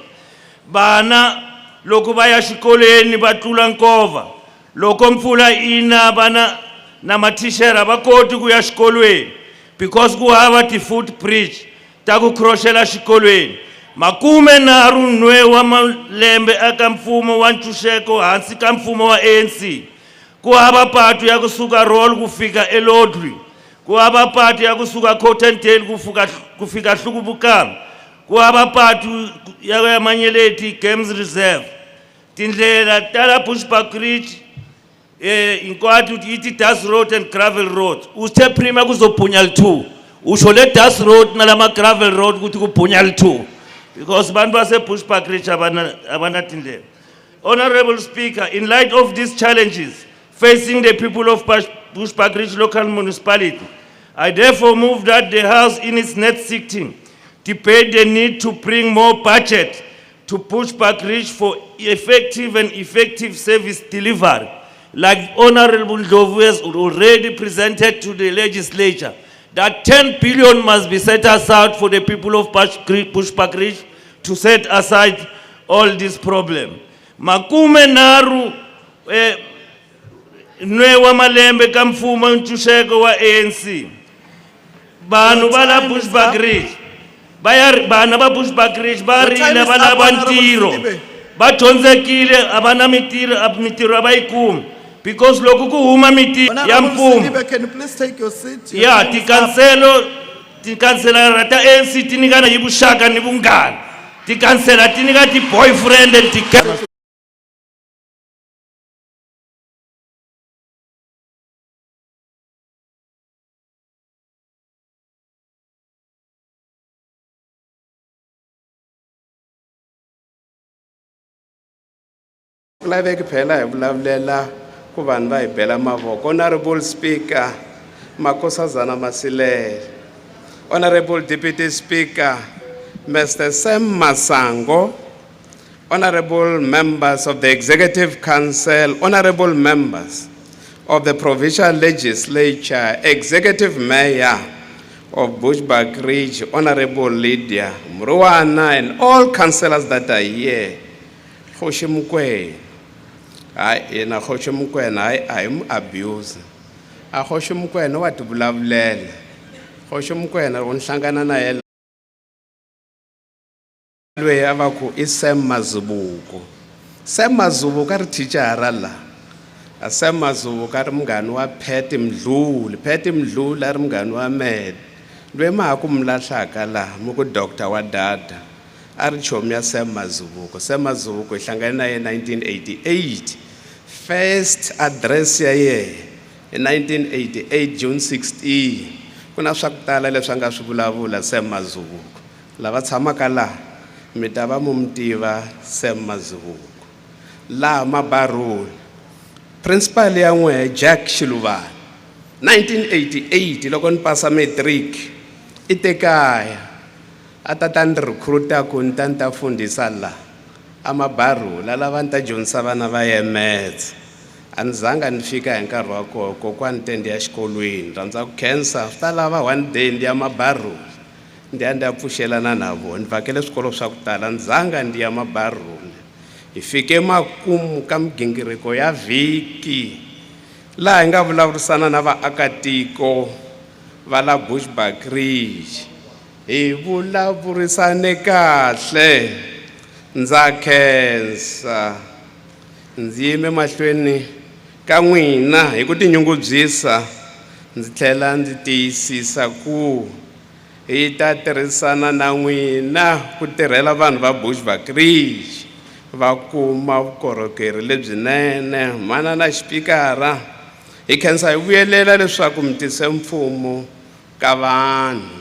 [SPEAKER 9] Vana loko va ya xikolweni va tlula nkova. Loko mpfula ina vana na mathixera va koti ku ya xikolweni because ku hava ti-footbridge ta ku crossela xikolweni. Makume naru n'we wa malembe aka mfumo wa ntshunxeko hansi ka mfumo wa ANC. Ku hava patu ya kusuka Roll ku fika eLodri. Ku hava patu ya kusuka Cottondale ku fika Hlukubukama. Ku hava patu ya Manyeleti Games Reserve. Tindlela ta la Bushbuck Ridge hinkwato ti dust road and gravel road. Usithe prima kuzopunya l2. Usho le dust road na lama gravel road kuthi kupunya l2 because bantu base Bushbuck Ridge abana tindlela. Honorable Speaker, in light of these challenges facing the people of Bushbuck Ridge local municipality, I therefore move that the House in its next sitting debate the need to bring more budget to Bushbuck Ridge for effective service delivery, like Honorable Ndlovu has already presented to the Legislature, that 10 billion must be set aside for the people of Bushbuck Ridge to set aside all this problem. Makume naru n'we wa malembe ka mfumo ntshunxeko wa ANC. Vanhu va la Bushbuck Ridge vana va Bushbuck Ridge va rile va lava ntirho, va dyondzekile a va na mintirho a va yi kumi because loko ku huma mintirho ya mfumo
[SPEAKER 1] Can you please take your seat?
[SPEAKER 9] ya tikanselo Tikhanselara ta ANC ti nyikana hi vuxaka ni vunghana. Tikhansela ti nyika ti-boyfriend and ti-girlfriend.
[SPEAKER 17] Laveki phela hi vulavulela ku vanhu va hi bela mavoko. Honorable Speaker Makosazana Masilele, Honorable Deputy Speaker Mr. Sam Masango, Honorable members of the Executive Council, Honorable members of the Provincial Legislature, Executive Mayor of Bushbuck Ridge, Honorable Lydia Mruana, and all councillors that are here. Khoshi Mukwena. Hayi na Khoshi Mukwena hayi abuse. A Khoshi Mukwena wa ti vulavulela. Khoshi Mukwena u hlangana na yena loyi a va ku i Sam Mazubuko. Sam Mazubuko ri thicara la. A Sam Mazubuko ri munghani wa Pheti Mdluli. Pheti Mdluli a ri munghani wa Med. Loyi ma ha ku mi lahlaka la mu ku Dr. Wadada. A ri chomi ya Sam Mazubuko. Sam Mazubuko hi hlangane na yena 1988. First address ya yena in 1988 June 16. Kuna swa ku tala leswi a nga swi vulavula Sam Mazubuko. Lava tshamaka la mi ta va mu tiva Sam Mazubuko. Laha Mabaroni principal ya n'we Jack Shiluvana 1988 loko ni pasa matric i tekaya a ta ta ni recruiter ku ni ta fundisa la Mabaroni lava ni ta dyondzisa vana va Yemets. A ni zanga ni fika hi nkarhi wa koho kokwani tendi ya xikolweni rhandza ku khensa swi ta lava one day ndi ya Mabaroni ndi ya pfuxelana na vona ni vhakele swikolo swa ku tala ni zanga ndi ya Mabaroni. Hi fike makumu ka migingiriko ya vhiki laha hi nga vulavurisana na vaakatiko va la Bushbuck Ridge. Hi vulavurisane kahle ndza khensa ndzi yime mahlweni ka n'wina hi ku tinyungubyisa ndzi tlhela ndzi tiyisisa ku hi ta tirhisana na n'wina ku tirhela vanhu va Bushbuck Ridge va kuma vukorhokeri lebyinene. Manana xipikara hi khensa hi vuyelela leswaku mi tise mfumo ka vanhu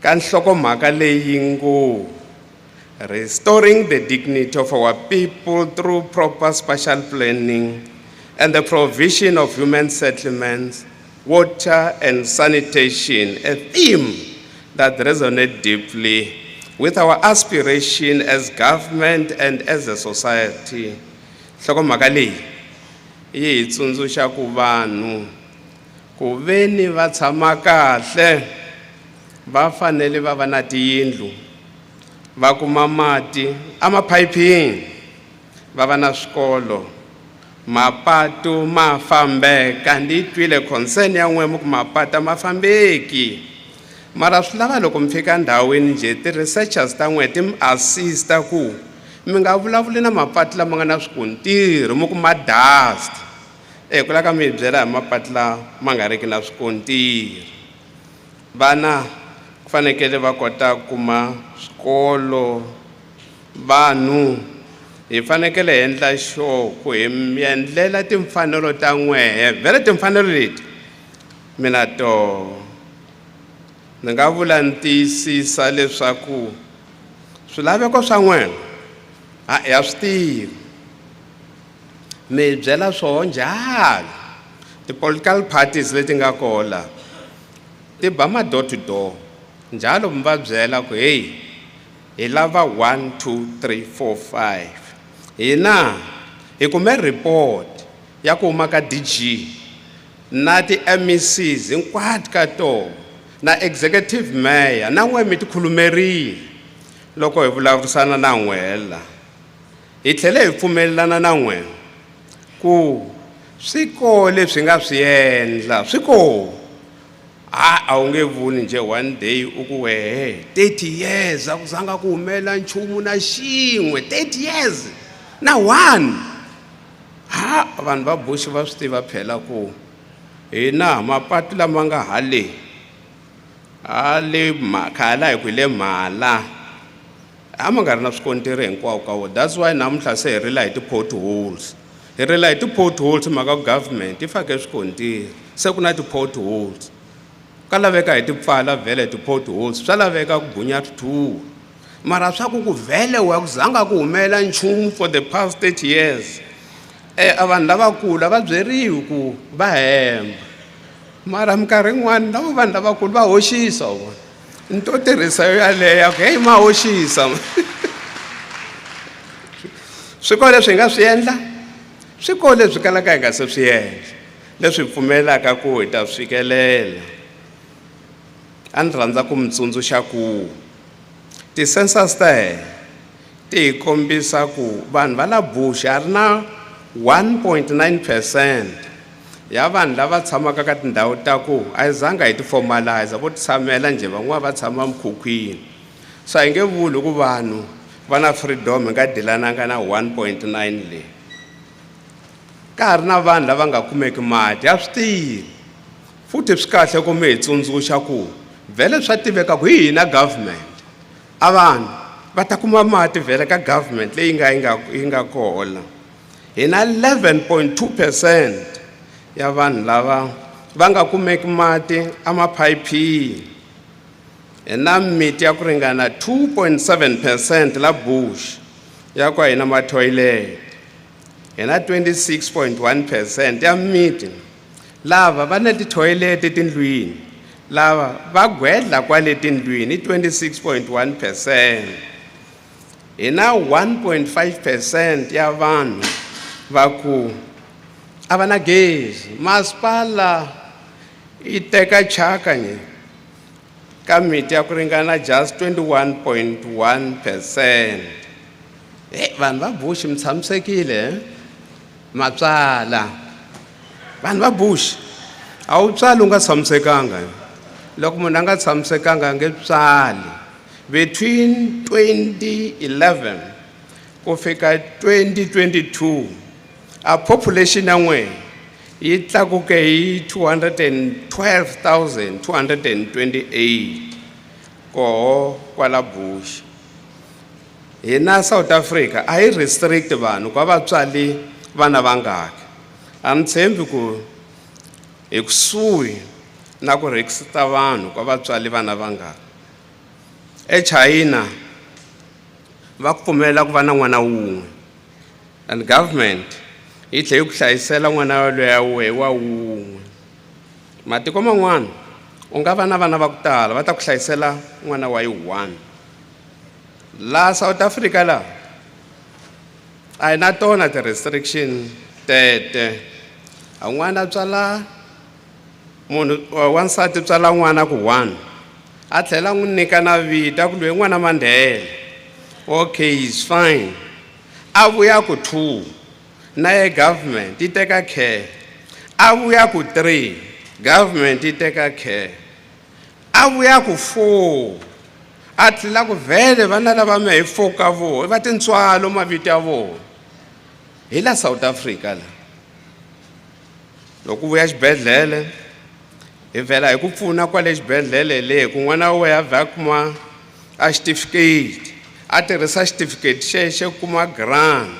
[SPEAKER 17] ka nhlokomhaka leyi ngo restoring the dignity of our people through proper spatial planning and the provision of human settlements, water and sanitation, a theme that resonates deeply with our aspiration as government and as a society. Nhlokomhaka leyi yi hi tsundzuxa ku vanhu ku veni va tshama kahle va fanele va va na tiyindlu, va kuma mati amaphayipini, va va na swikolo, mapatu ma fambeka. Ndi twile concern ya n'we mu ku mapatu ma fambeki mara swi lava loko mi fika ndhawini nje ti-researchers ta n'we ti mi assista ku mi nga vulavuli na mapatu lama nga na swikontiri mu ku ma dust. Ku laka mi hi byela hi mapatu lama nga riki na swikontiri. Vana ku fanekele va kota ku kuma swikolo, vanhu hi fanekele hi endla sure ku hi mi endlela timfanelo ta n'wehe vhele timfanelo leti mina ni nga vula ni tiyisisa leswaku swilaveko swa n'wena ya swi tivi mi hi byela swoho njhalo. Ti-political parties leti nga kola ti ba ma door to door njalo mi va byela ku hey hi lava 1 2 3 4 5. Hina hi kume report ya ku huma ka DG na ti-MECs hinkwato ka tona na executive mayor na n'we mi tikhulumerile loko hi vulavurisana na n'wela. Hi tlhele hi pfumelelana na n'we ku swi koho leswi nga swi endla swi koho. A wu nge vuli nje one day u ku wehe 30 years a ku zanga ku humela nchumu na xin'we 30 years na one. Vanhu va Bush va swi tiva phela ku hina mapatu lama nga hale khala hi ku le mhala ama nga ri na swikontiri hinkwawo ka wo. That's why namuntlha se hi rila hi ti-potholes, hi rila hi ti-potholes mhaka ku government yi fake swikontiri se ku na ti-potholes. Ka laveka hi ti pfala vhele ti-potholes, swa laveka ku bunya swithulo mara swa ku vhele wa ku zanga ku humela nchumu for the past 30 years. A vanhu lavakulu va byeriwi ku va hemba mara minkarhi yin'wana lavo vanhu lavakulu va hoxisa vona ni to tirhisa yo yaleyo ku heyi ma hoxisa swikolo leswi hi nga swi endla, swikolo leswi kalaka hi nga se swi endla leswi pfumelaka ku hi ta swi fikelela. A ni rhandza ku mi tsundzuxa ku ti-census ta hina ti hi kombisa ku vanhu va la Bush a ri na 1.9% ya vanhu lava tshamaka ka tindhawu ta ku a yi zanga hi ti formalize, vo tshamela njhe van'wana va tshama mikhukhwini. So hi nge vuli ku vanhu va na freedom hi nga dealananga na 1.9 leyi. Ka ha ri na vanhu lava nga kumeki mati, ha swi tivi futhi swi kahle ku mi hi tsundzuxa ku vhele swa tiveka ku hi hina government a vanhu va ta kuma mati vhele ka government leyi yi nga kola. Hi na 11.2% ya vanhu lava va nga kumeki mati amaphayipini. Hi na miti ya ku ringana 2.7% la Bush ya ku hi na ma-toilet. Hi na 26.1% ya miti lava va na ti-toilet tindlwini, lava va gwedla kwale tindlwini 26.1%. Hi na 1.5% ya vanhu va ku a va na gezi. Masipala yi teka chaka ka miti ya ku ringana just 21.1%. Vanhu va Bush mi tshamisekile matswala, vanhu va Bush a wu tswali u nga tshamisekanga. Loko munhu a nga tshamisekanga a nge tswali. Between 2011 ku fika 2022 a population ya n'we yi tlakuke hi 212,228 koho kwala Bush. Hina South Africa a yi restrict vanhu kwa vatswali vana vangaki. A ni tshembi ku hi kusuhi na ku register vanhu kwa vatswali vana vangaki. eChina va ku pfumelela ku va na n'wana wun'we and government yi tlhela yi ku hlayisela n'wana loya wa wun'we. Matiko man'wana u nga va na vana va ku tala va ta ku hlayisela n'wana wa yi one. La South Africa la a hi na tona ti-restriction tete. A n'wana tswala munhu wansati tswala n'wana ku one a tlhela n'wi nyika na vita ku loyi n'wana Mandela. Okay, it's fine. A vuya ku two na ye government yi teka care. A vuya ku three government yi teka care. A vuya ku four a tlhela ku vhele vana lava me hi four ka vo va tintswalo mavito ya vo. Hi la South Africa la loko vuya xibedhlele hi vhela hi ku pfuna kwale xibedhlele le ku n'wana wa ya vha kuma a certificate a tirhisa certificate xexe kuma grant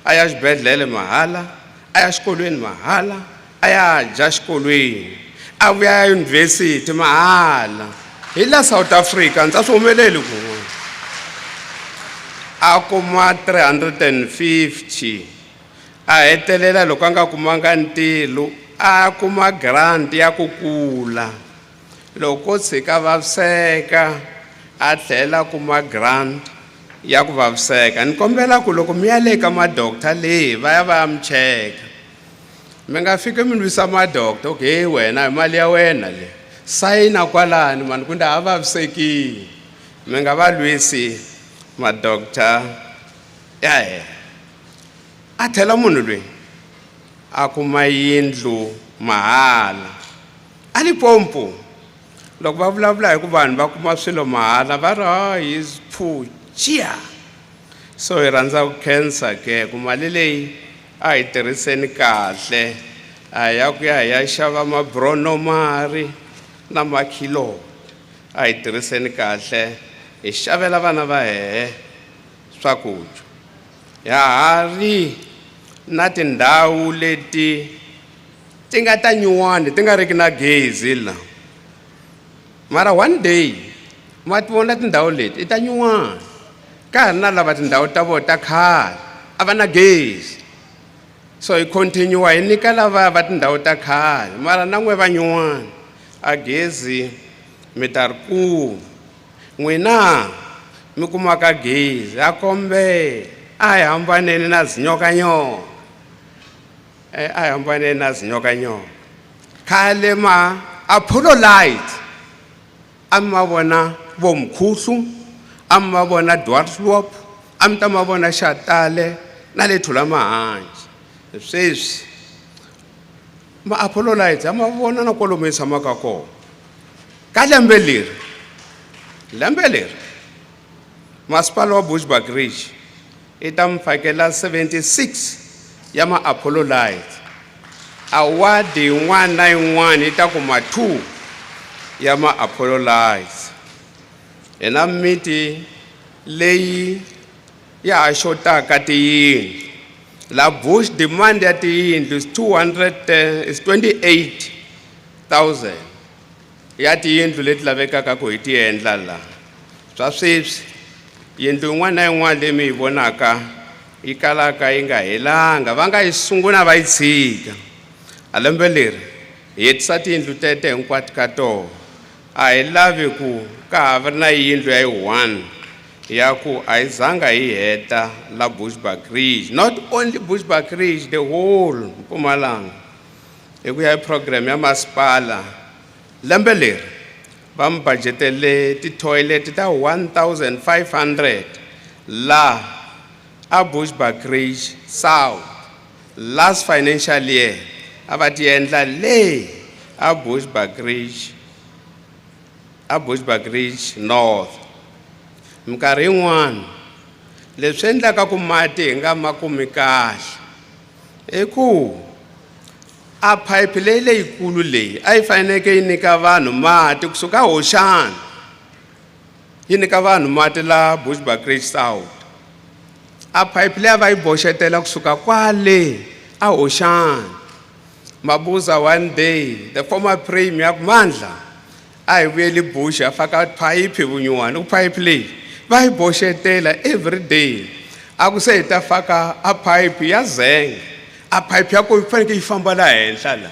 [SPEAKER 17] a ya xibedhlele mahala a ya xikolweni mahala a ya dya xikolweni a vuya university mahala. Hi la South Africa ndza swi humeleli ku a kuma 350 a hetelela loko a nga kumanga ntirho a kuma grant ya ku kula. Loko tshika vaviseka a tlhela kuma grant ya ku vaviseka. Ni kombela ku loko mi ya le ka madokta leyi va ya va ya mi cheka mi nga fiki mi lwisa madokta okay wena hi mali ya wena le sayina kwalani mani kumbe a vavisekile. Mi nga va lwisi madokta ya hina. A tlhela munhu loyi a kuma yindlu mahala a Limpopo. Loko va vulavula hi ku vanhu va kuma swilo mahala va ri he's poor chia. So hi rhandza ku khensa ke ku mali leyi a hi tirhiseni kahle a ya ku ya hi ya xava mabronomari na makhilo a hi tirhiseni kahle hi xavela vana va hehe swakudya. Ya ha ri na tindhawu leti ti nga ta nyuwani ti nga riki na gezi la, mara one day ma ti vona tindhawu leti i ta nyuwani. Ka ha ri na lava tindhawu ta vona ta khale a va na gezi, so hi continue hi nyika lava va tindhawu ta khale, mara na n'we va nyuwani a gezi mi ta ri kuma. N'wina mi kumaka gezi a kombe a hi hambaneni na zinyokanyoka, a hi hambaneni na zinyokanyoka. Khale ma Apollo light a mi ma vona vo Mkhuhlu, a mi ma vona Dwarsloop, a mi ta ma vona Xatale na le Thulamahanje. Sweswi ma Apollo light a ma vona na kwalomu hi tshamaka kona. Ka lembe leri masipala wa Bushbuckridge i ta mi fakela 76 ya ma Apollo light. Awadi yin'wana na yin'wana i ta kuma 2 ya ma Apollo lights. Hi na miti leyi ya ha xotaka tiyindlu. La Bush demand ya tiyindlu is 28,000 ya tiyindlu leti lavekaka ku hi ti endla la. Swa sweswi yindlu yin'wana na yin'wana leyi mi yi vonaka yi kalaka yi nga helanga va nga yi sungula va yi tshika. A lembe leri hi hetisa tiyindlu tete hinkwato ka tona. A hi lavi ku ka ha va ri na yindlu ya yi 1 ya ku a hi zanga hi heta la Bushbuckridge, not only Bushbuckridge, the whole Mpumalanga. Hi ku ya hi program ya masipala lembe leri va mi budgetele ti-toilet ta 1,500 la a Bushbuckridge South. Last financial year a va ti endla le a Bushbuckridge North. Minkarhi yin'wana leswi endlaka ku mati hi nga ma kumi kahle i ku a phayiphi leyi leyikulu leyi a yi faneleke yi nyika vanhu mati kusuka Hoxani, yi nyika vanhu mati la Bushbuckridge South. A phayiphi leyi a va yi boxetela kusuka kwale a Hoxani. Mabuza one day the former premier ku Mandla a hi vuyeli Bush a faka phayiphi vunyuwana ku phayiphi leyi va yi boxetela every day. A ku se hi ta faka a phayiphi ya zenga, a phayiphi ya ko yi faneke yi famba la henhla la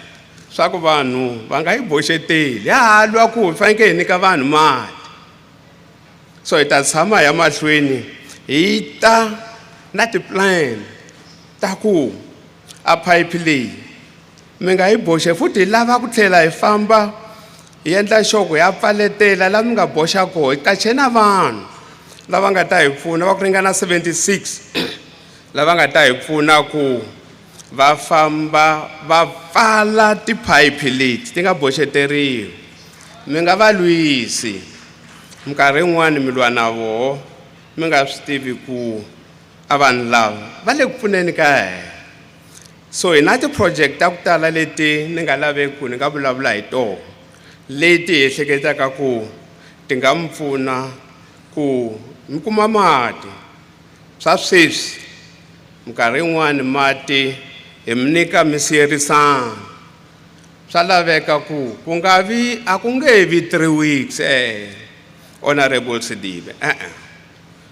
[SPEAKER 17] swa ku vanhu va nga yi boxeteli. Ya ha lwa ku hi faneke hi nyika vanhu mati. So hi ta tshama ya mahlweni hi ta na ti-plan ta ku a phayiphi leyi mi nga yi boxe futhi hi lava ku tlhela hi famba hi endla xoko ya pfaletela la mi nga boxa koho. Hi qache na vanhu lava nga ta hi pfuna va ku ringana 76 lava nga ta hi pfuna ku va famba va pfala tiphayiphi leti ti nga boxeteriwi. Mi nga va lwisi, minkarhi yin'wani mi lwa na voho mi nga swi tivi ku a vanhu lava va le ku pfuneni ka hina. So hi na ti-project ta ku tala leti ni nga laveki ku ni nga vulavula hi tona, leti hi ehleketaka ku ti nga mi pfuna ku mi kuma mati. Swa sweswi minkarhi yin'wani mati hi mi nyika mi siyerisana. Swa laveka ku nga vi a ku nge vi 3 weeks Honorable Sidibe.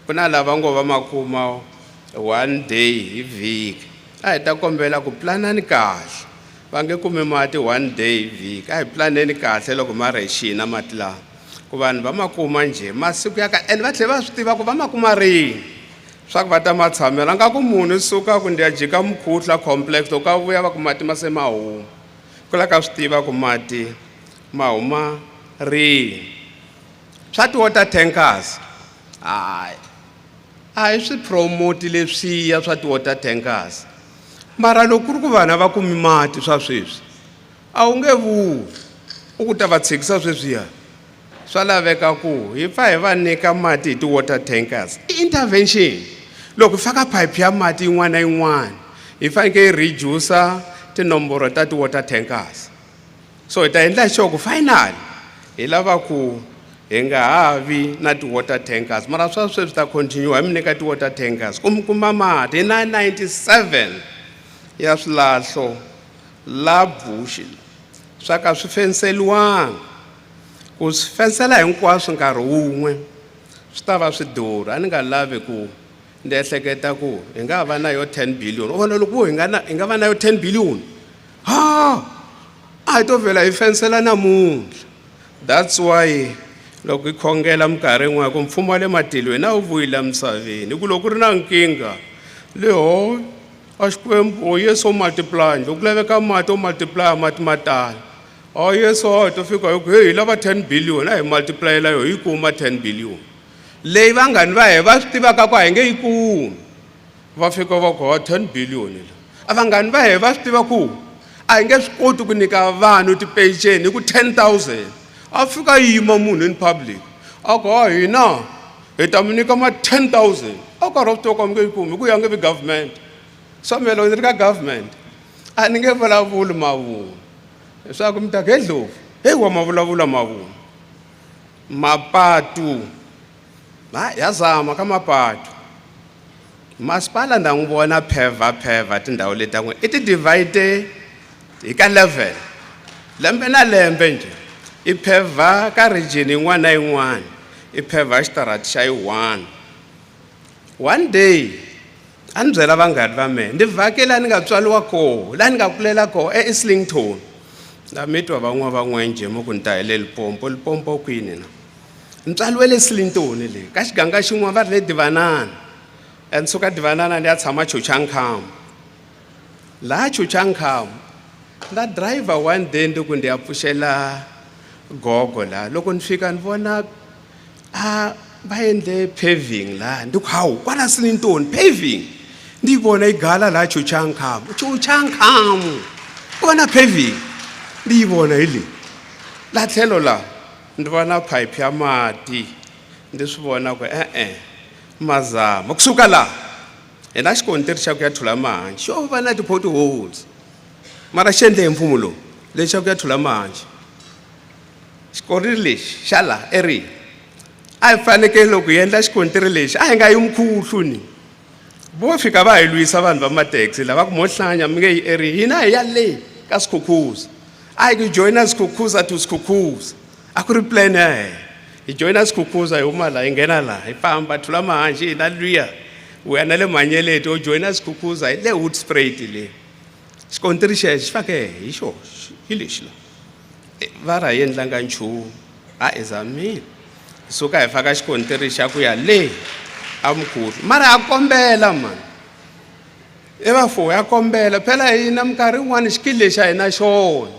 [SPEAKER 17] Ku na lava ngo va makuma 1 day hi vhiki. A hi ta kombela ku planani kahle, va nge kumi mati 1 day hi vhiki. A hi planeni kahle loko ma rexina mati lawa ku vanhu va makuma njhe masiku ya ka and va tlhela va swi tiva ku va makuma rini swa ku va ta ma tshamela. Nga ku munhu suka ku ndi ya jika Mkhuhla complex loko a vuya va ku mati ma se ma huma. Ku la ka swi tiva ku mati ma huma rini. Swa ti-water tankers a hi swi promote leswiya swa ti-water tankers, mara loko ku ri ku vana va kumi mati swa sweswi a wu nge vuyi u ku ta va tshikisa sweswiya. Swa laveka ku hi pfa hi va nyika mati hi ti-water tankers. I intervention loko hi faka phayiphi ya mati yin'wana na yin'wana hi faneke hi reducer tinomboro ta ti-water tankers. So hi ta endla sure ku final hi lava ku hi nga ha vi na ti-water tankers, mara sweswi ta continue hi mi nyika ti-water tankers ku mi kuma mati. Hi 997 ya swilahlo la Bush swa ka swi fenseliwanga, ku swi fensela hinkwaswo nkarhi wun'we swi ta va swi durha. A ni nga lavi ku ndi ehleketa ku hi nga va na yo 10 billion. U vona loko hi nga va na yo 10 billion, a hi to vhela hi fensela namuntlha. That's why loko hi khongela minkarhi yin'wana ku mfumo wa le matilweni a wu vuyile emisaveni, hi ku loko ku ri na nkingha leho a Xikwembu Yesu multiply, loko ku laveka mati o multiply mati ma tala. Yesu a to fika hi ku hey hi lava 10 billion, a hi multiplyela yo hi kuma 10 billion. Leyi vanghani va hi va swi tivaka ku a hi nge yi kumi, va fika va ku 10 billion la. A vanghani va hi va swi tiva ku a hi nge swi koti ku nyika vanhu ti-pension hi ku 10,000. A fika yima munhu in public a ku hina hi ta mi nyika ma 10,000. A karhi swi tiva ku a mi nge yi kumi hi ku ya nge vi government. Swamelo ni ri ka government a ni nge vulavuli mavunwa leswaku mi ta ku he Dlovu hey wa mavulavula mavunwa. Mapatu ya zama ka mapatu. Masipala nda n'wi vona pheva tindhawu leti ta n'wi i ti divide hi ka level, lembe na lembe nje i pheva ka region yin'wana na yin'wana, i pheva xitarata xa yi-1. One day a ni byela vanghani va mina ndi vhakela ni nga tswaliwa koho la ni nga kulela koho eIslington. Na mitwa van'we nje mo ku ni ta hi le Limpopo kwini na ni tswaliwe le Islington le ka xiganga xin'wana va ri le Divanana, and suka Divanana ni ya tshama Chuchankam. La Chuchankam na driver one day ndi ku ndi ya pfuxela gogo la, loko ni fika ni vona va endle paving la, ndi ku hawu kwala Islington paving, ndi vona igala la Chuchankam ku va na paving, ndi vona hi le la tlhelo la ndi vona pipe ya mati, ndi swi vona ku mazama kusuka la hi na xikontiri xa ku ya thula mahanci xo va na ti-potholes, mara xi endle hi mfumo lowu lexi xa ku ya thula mahanci. Xikontiri lexi xa la area a hi fanekele loko hi endla xikontiri lexi a hi nga yi mukhuhlu ni vo fika va hi lwisa vanhu va ma-taxi lava ku mo hlanya mi nge yi area, hina hi ya le ka Skukuza a hi ku joyina Skukuza to Skukuza a ku ri plan ya hina. Hi joyina Skukuza hi huma la hi nghena la hi famba thula mahanci hi na luya u ya na le Manyeleti o joyina Skukuza hi le Hoedspruit le. Xikontiri xexo xi fake hi xo hi lexi la va ra hi endlanga nchumu a hi zamile hi suka hi faka xikontiri xa ku ya le a mukhuhlu, mara ha kombela mani i vafo ya kombela phela hina minkarhi yin'wana xikili lexi a hi na xona,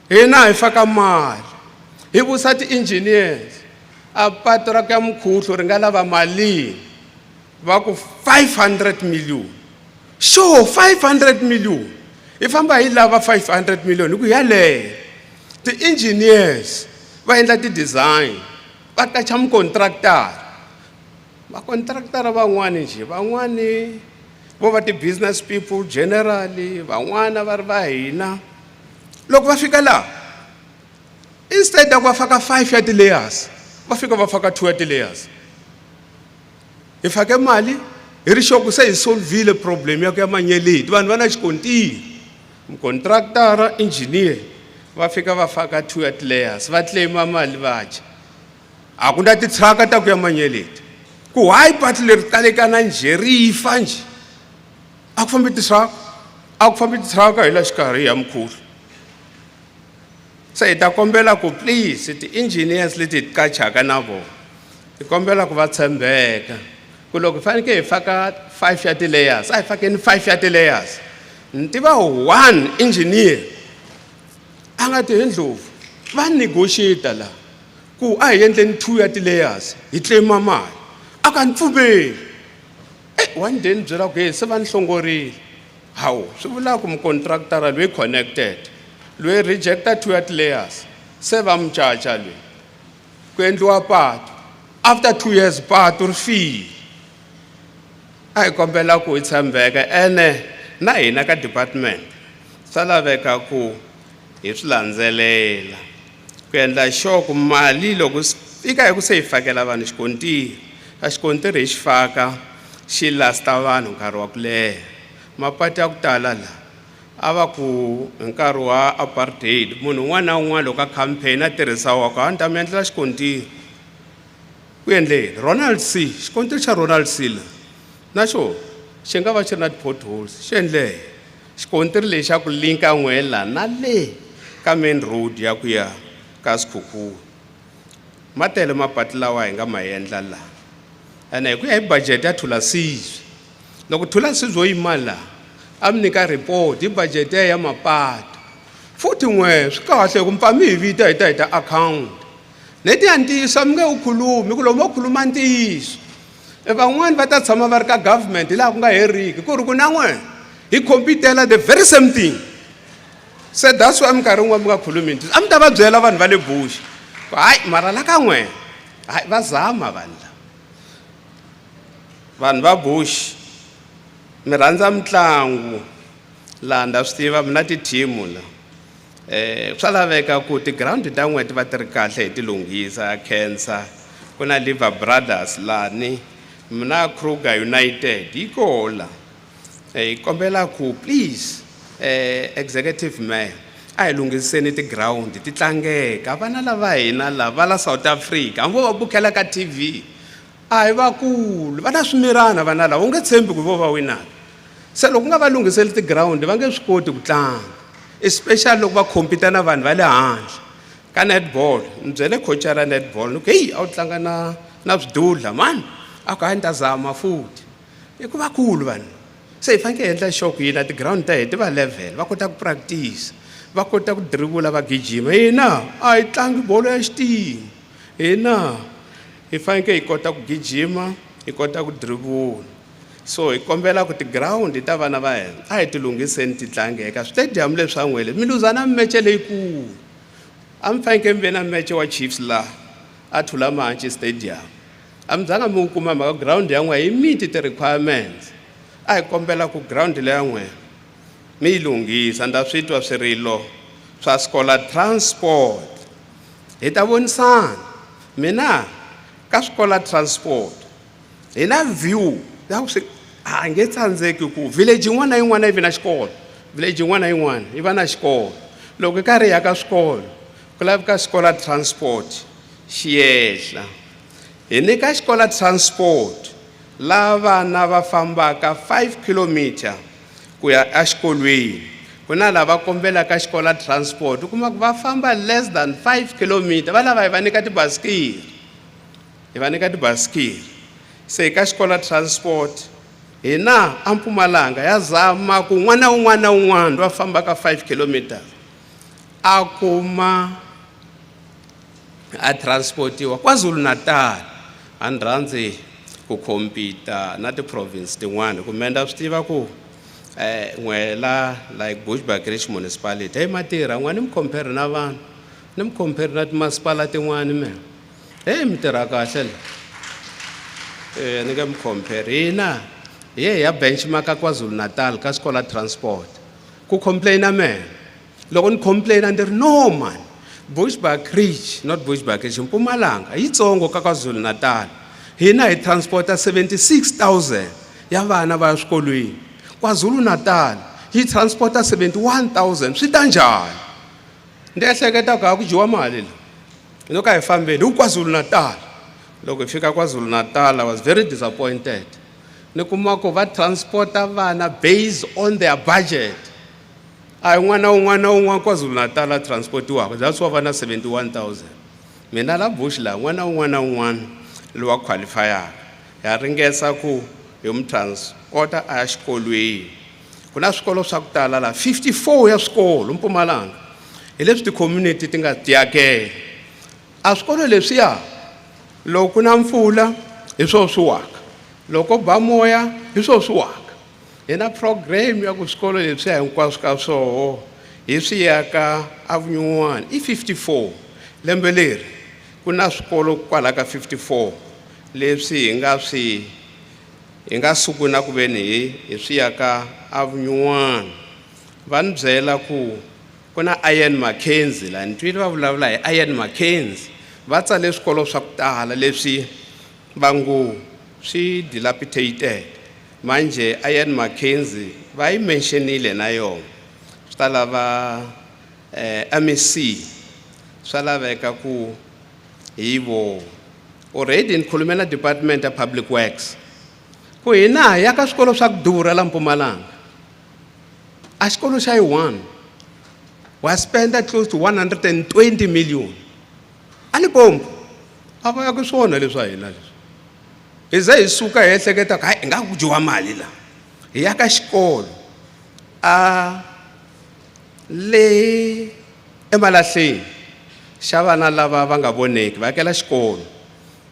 [SPEAKER 17] hina hi faka mali hi vusa ti-engineers a patu ra ku ya mukhuhlu ri nga lava malini va ku 500 million. Sure 500 million hi famba hi lava 500 million hi ku yaleyo ti-engineers va endla ti-design va qacha mukontraktara. Vakontraktara van'wani nje van'wani vo va ti-business people generally, van'wana va ri va hina loko va fika la instead ya ku va faka 5 ya ti-layers va fika va faka 2 ya ti-layers. Hi fake mali hi ri sure ku se hi solvile problem ya ku ya Manyeleti, vanhu va na xikontiri, mukontraktara engineer va fika va faka 2 ya ti-layers va claima mali va dya. A ku na tithraka ta ku ya Manyeleti ku hayi patu leri kalekana nje ri fa nje a ku fambi tithraka hi la xikarhi ya mukhuhlu. Se hi ta kombela ku please ti-engineers leti hi qachaka na vona hi kombela ku va tshembeka ku loko hi faneke hi faka 5 ya ti-layers a hi fakeni 5 ya ti-layers. Ni tiva 1 engineer a nga ti he Ndlovu va negotiate la ku a hi endleni 2 ya ti-layers hi claima mali a ka ni pfumeli. One day ni byela ku se va ni hlongorile, hawu swi vula ku mukontraktara loyi connected loyi rejecta 2 ya ti-layers se va mu caca loyi ku endliwa patu after 2 years patu ri file. A hi kombela ku hi tshembeka ene na hina ka department swa laveka ku hi swi landzelela ku endla sure ku mali loko fika hi ku se hi fakela vanhu xikontiri a xikontiri hi xi faka xi lasta vanhu nkarhi wa ku leha mapati ya ku tala la a va ku hi nkarhi wa apartheid munhu un'wana na un'wana loko a campaign a tirhisa wako a ni ta mi endlela xikontiri ku endleni Ronald C xikontiri xa Ronald C la na xo xi nga va xi ri na ti-potholes xi endle xikontiri lexi xa ku linka n'wela na le ka main road ya ku ya ka Sikhukhula matele mapati lawa hi nga ma endla la ene hi ku ya hi budget ya Thulasizwe loko Thulasizwe wo yima la a mi nyika report hi budget ya mapatu futhi n'we swi kahle ku mpfa mi hi vita hi ta account leti ya ntiyiso mi nge wu khulumi ku lomu wo khuluma ntiyiso van'wani va ta tshama va ri ka government laha ku nga heriki ku ri ku na n'we hi computela the very same thing se that's why minkarhi yin'wana mi nga khulumi ntiyiso a mi ta va byela vanhu va le Bush hayi mara la ka n'we hayi va zama vanhu va Bush mi rhandza mitlangu laha nda swi tiva mi na ti-team la swa laveka ku ti-ground ta n'we ti va ti ri kahle hi ti lunghisa cancer ku na Liver Brothers lani mina Kruger United yi kola hi kombela ku please executive mayor a hi lunghiseni ti-ground ti tlangeka vana lava hina lava la South Africa hambi va bukela ka TV a hi vakulu va na swimirana vana lava u nge tshembi ku vo va winaka se loko nga va lunghiseli ti-ground va nge swi koti ku tlanga especially loko va compete na vanhu va le handle ka netball ni byele coachara netball ni ku heyi a wu tlanga na swidudla mani a ku hayi ni ta zama futhi i ku vakulu vanhu se hi faneke hi endla sure ku yina ti-ground ta hi ti va level va kota ku practice va kota ku dribula va gijima hina a hi tlangi bolo ya xitini hina hi faneke hi kota ku gijima hi kota ku dribula so hi kombela ku ti-ground ta vana va hina a hi ti lunghiseni ti tlangeka stadium leswi a n'wele mi luzana mimeche leyikulu a mi faneke mi ve na meche wa Chiefs la a Thulamantshi stadium a mi zanga mi wu kuma mhaka ground ya n'we hi meet ti-requirements a hi kombela ku ground leya n'we mi yi lunghisa nda swi twa swirilo swa Scholar Transport hi ta vonisana mina ka Scholar Transport hi na view ya ku swi a nge tsandzeki ku village yin'wana na yin'wana yi vi na xikolo village yin'wana na yin'wana yi va na xikolo loko hi karhi hi ya ka swikolo ku laveka Scholar Transport xi yehla hi nyika Scholar Transport lava vana va fambaka 5 kilometer ku ya exikolweni ku na lava kombelaka Scholar Transport u kuma ku va famba less than 5 kilometer va lava hi va nyika tibasikiri se ka Scholar Transport hina a Mpumalanga ya zama ku n'wana na un'wana va fambaka 5 kilometers a kuma a transportiwa KwaZulu-Natal a ni rhandzi ku compete na ti-province tin'wana ku menda swi tiva ku n'wela like Bushbuckridge municipality hi matirha n'wana ni mi compare na vanhu ni mi compare na timasipala tin'wana me mi tirha kahle la ni nge mi compare hina ya benchmark ka KwaZulu-Natal ka Scholar Transport ku complaina me loko ni complaina ndi ri no man Bushbuckridge not Bushbuckridge Mpumalanga yitsongo ka KwaZulu-Natal hina hi transporta 76,000 ya vana va swikolweni KwaZulu-Natal yi transporta 71,000 swi ta njhani ndi ehleketa ku ku dyiwa mali loko hi fambeni hi KwaZulu-Natal loko hi fika KwaZulu-Natal I was very disappointed ni kuma ku va transporta vana based on their budget a hi n'wana un'wana KwaZulu-Natal a transportiwaka that's why vana 71,000 mina la Bush la n'wana un'wana lowa qualifyaka ya ringesa ku hi mu transporta a ya xikolweni ku na swikolo swa ku tala la 54 ya swikolo Mpumalanga hi leswi ti-community ti nga tiyakela a swikolo leswiya loko ku na mpfula hi swona swi waka loko ba moya hi swona swi waka hi na program ya ku swikolo leswiya hinkwaswo ka swoho hi swi yaka avenue 1 i 54 lembe leri ku na swikolo kwala ka 54 leswi hi nga sukuna ku veni hi swi yaka avenue 1 van byela ku kuna Ian Mackenzie la ntwile va vulavula hi Ian Mackenzie va tsale swikolo swa ku tala leswi vangu swi dilapidated manje Ian Mackenzie va yi mentionile na yona swi ta lava MEC swa laveka ku hi vo already ni khulume na Department of Public Works ku hina ya ka swikolo swa ku durha la Mpumalanga a xikolo xa yi1 wa spend close to 120 million a Limpopo a va ya ku swona leswa hina leswi hi ze hi suka hi ehleketa ku hayi nga ku dyiwa mali la hi ya ka xikolo a le eMalahleni xa vana lava va nga voneki va akela xikolo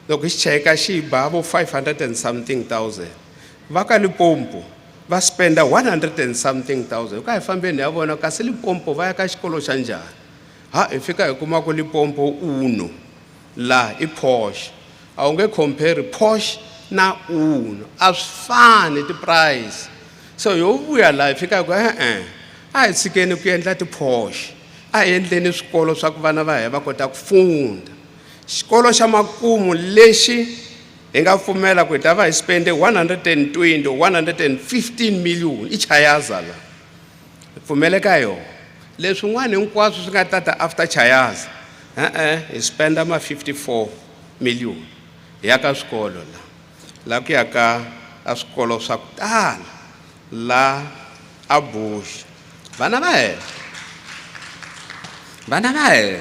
[SPEAKER 17] loko hi cheka xi ba vo 500 and something thousand va ka Limpopo va spenda 100 and something thousand ka hi fambeni ya vona kasi Limpopo va ya ka xikolo xa njhani ha hi fika hi kuma ku Limpopo uno la i posh a wu nge compare posh na uno a swi fani ti-price so yo vuya la hi fika ku a hi tshikeni ku endla ti-posh a hi endleni swikolo swa ku vana va hi va kota ku funda xikolo xa makumu lexi hi nga pfumela ku hi ta va hi spende 120 or 115 million i Chayaza la hi pfumele ka yona leswin'wana hinkwaswo swi nga tata after Chayaza hi spenda ma 54 million hi ya ka swikolo la ku ya ka a swikolo swa ku tala la a Bush vana va hina hayi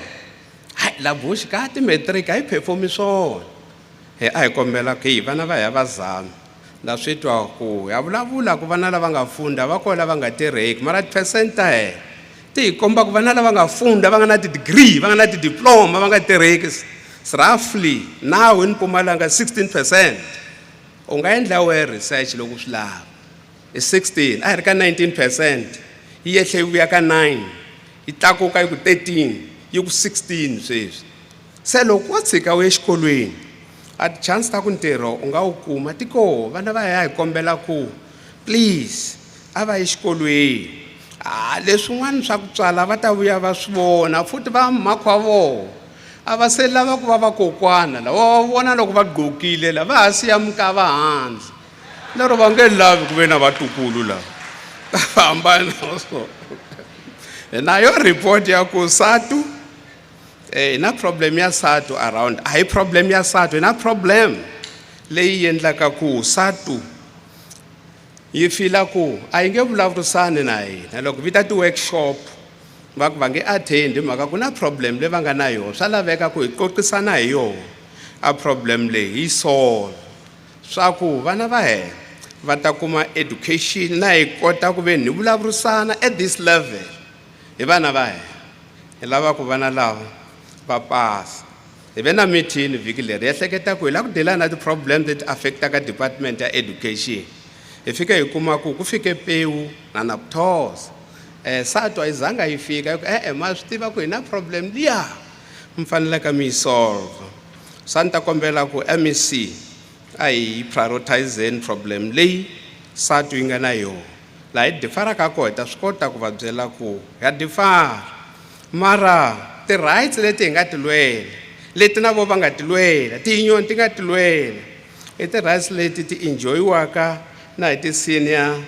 [SPEAKER 17] la Bush ka ti-matric a yi performi swona a hi kombela ku hi vana va ya va zama na swi twa ku ya vulavula ku vana lava nga funda va kona lava nga tirheki mara ti-percent ta hina ti hi komba ku vana lava nga funda va nga na ti-degree va nga na ti-diploma va nga tirheki roughly now in Mpumalanga 16% u nga endla we research loko swi lava i 16 a hi ri ka 19% yi yehle yi vuya ka 9 yi tlakuka yi ku 13 yi ku 16 sweswi se loko wo tshika u ye xikolweni a chance ta ku ntirho u nga wu kuma tiko vana va ya hi kombela ku please a va yi xikolweni leswin'wana swa ku tswala va ta vuya va swi vona futhi va makhwa vona a va se lava ku va vakokwana lava va vona loko va gqokile la va ha siya mukava handle lero va nge lavi ku ve na vatukulu lava va hambana so na yo report ya ku SATU na problem ya SATU around a hi problem ya SATU na problem leyi endlaka ku SATU yi fila ku a yi nge vulavurisani na hina loko vita ti-workshop va ku va nge attend mhaka ku na problem leyi va nga na yona swa laveka ku hi qoqisana hi yona a problem leyi hi solve swa ku vana va hina va ta kuma education na hi kota ku ve ni vulavurisana at this level hi vana va hina hi lava ku vana lava va pasa hi ve na meeting vhiki leri hi ehleketa ku hi lava ku deala na ti-problem leti affectaka department ya education hi fika hi kuma ku fike pewu na kuthosa SATU a yi zanga yi fika ma swi tiva ku hi na problem liya mi faneleka mi yi solve sa ni ta kombela ku MEC a hi prioritizeni problem leyi SATU yi nga na yona laha hi difaraka kona hi ta swi kota ku va byela ku ya difara mara ti-rights leti hi nga ti lwela leti na vo va nga ti lwela tinyoni ti nga ti lwela i ti-rights leti ti enjoyiwaka na hi ti-senior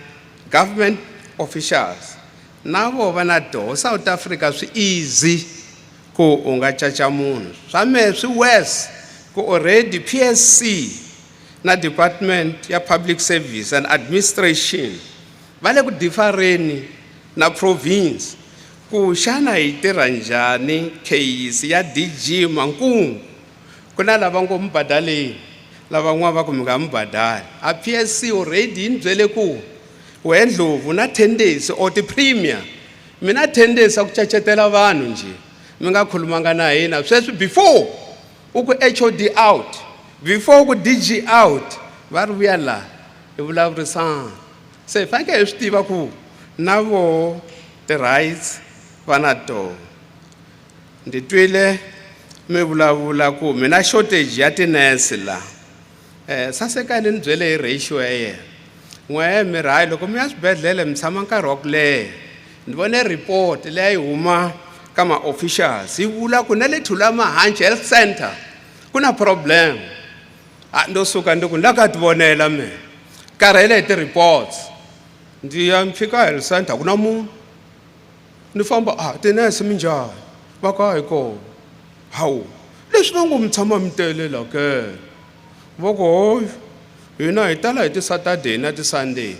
[SPEAKER 17] government officials na vo va na toho South Africa swi easy ku u nga caca munhu swa mehe swi worse ku already PSC na Department ya Public Service and Administration va le ku difareni na province ku xana hi tirha njhani case ya DG Mankungu ku na lava ngo mi badaleni lava n'wana va ku mi nga mi badali a PSC already yi ni byele ku wendlovu na 10 days or ti-premier mina 10 days ku cacetela vanhu nje mi nga khulumanga na hina sweswi before u ku HOD out before ku DG out va ri vuya la hi vulavurisana se hi faneke hi swi tiva ku na vo ti-rights va na toho ndi twile mi vulavula ku mina shortage ya tinese la sasekani ni byele hi ratio ya yena n'we mi ri hayi loko mi ya swibedhlele mi tshama nkarhi wa ku leha Ni vone report leyi huma kama officials. Ivula ku na le Thulama Hanch Health Center. Kuna problem. Ndo suka ndo kundaka tibonela me. Karele ti reports. Ndiya mfika health center kuna munhu. Ni famba tinese minjani. Va ka hi ko. Hawu. Leswi va ngo mi tshama mi tele la ke. Va ko hina hi tala hi ti Saturday na ti Sunday.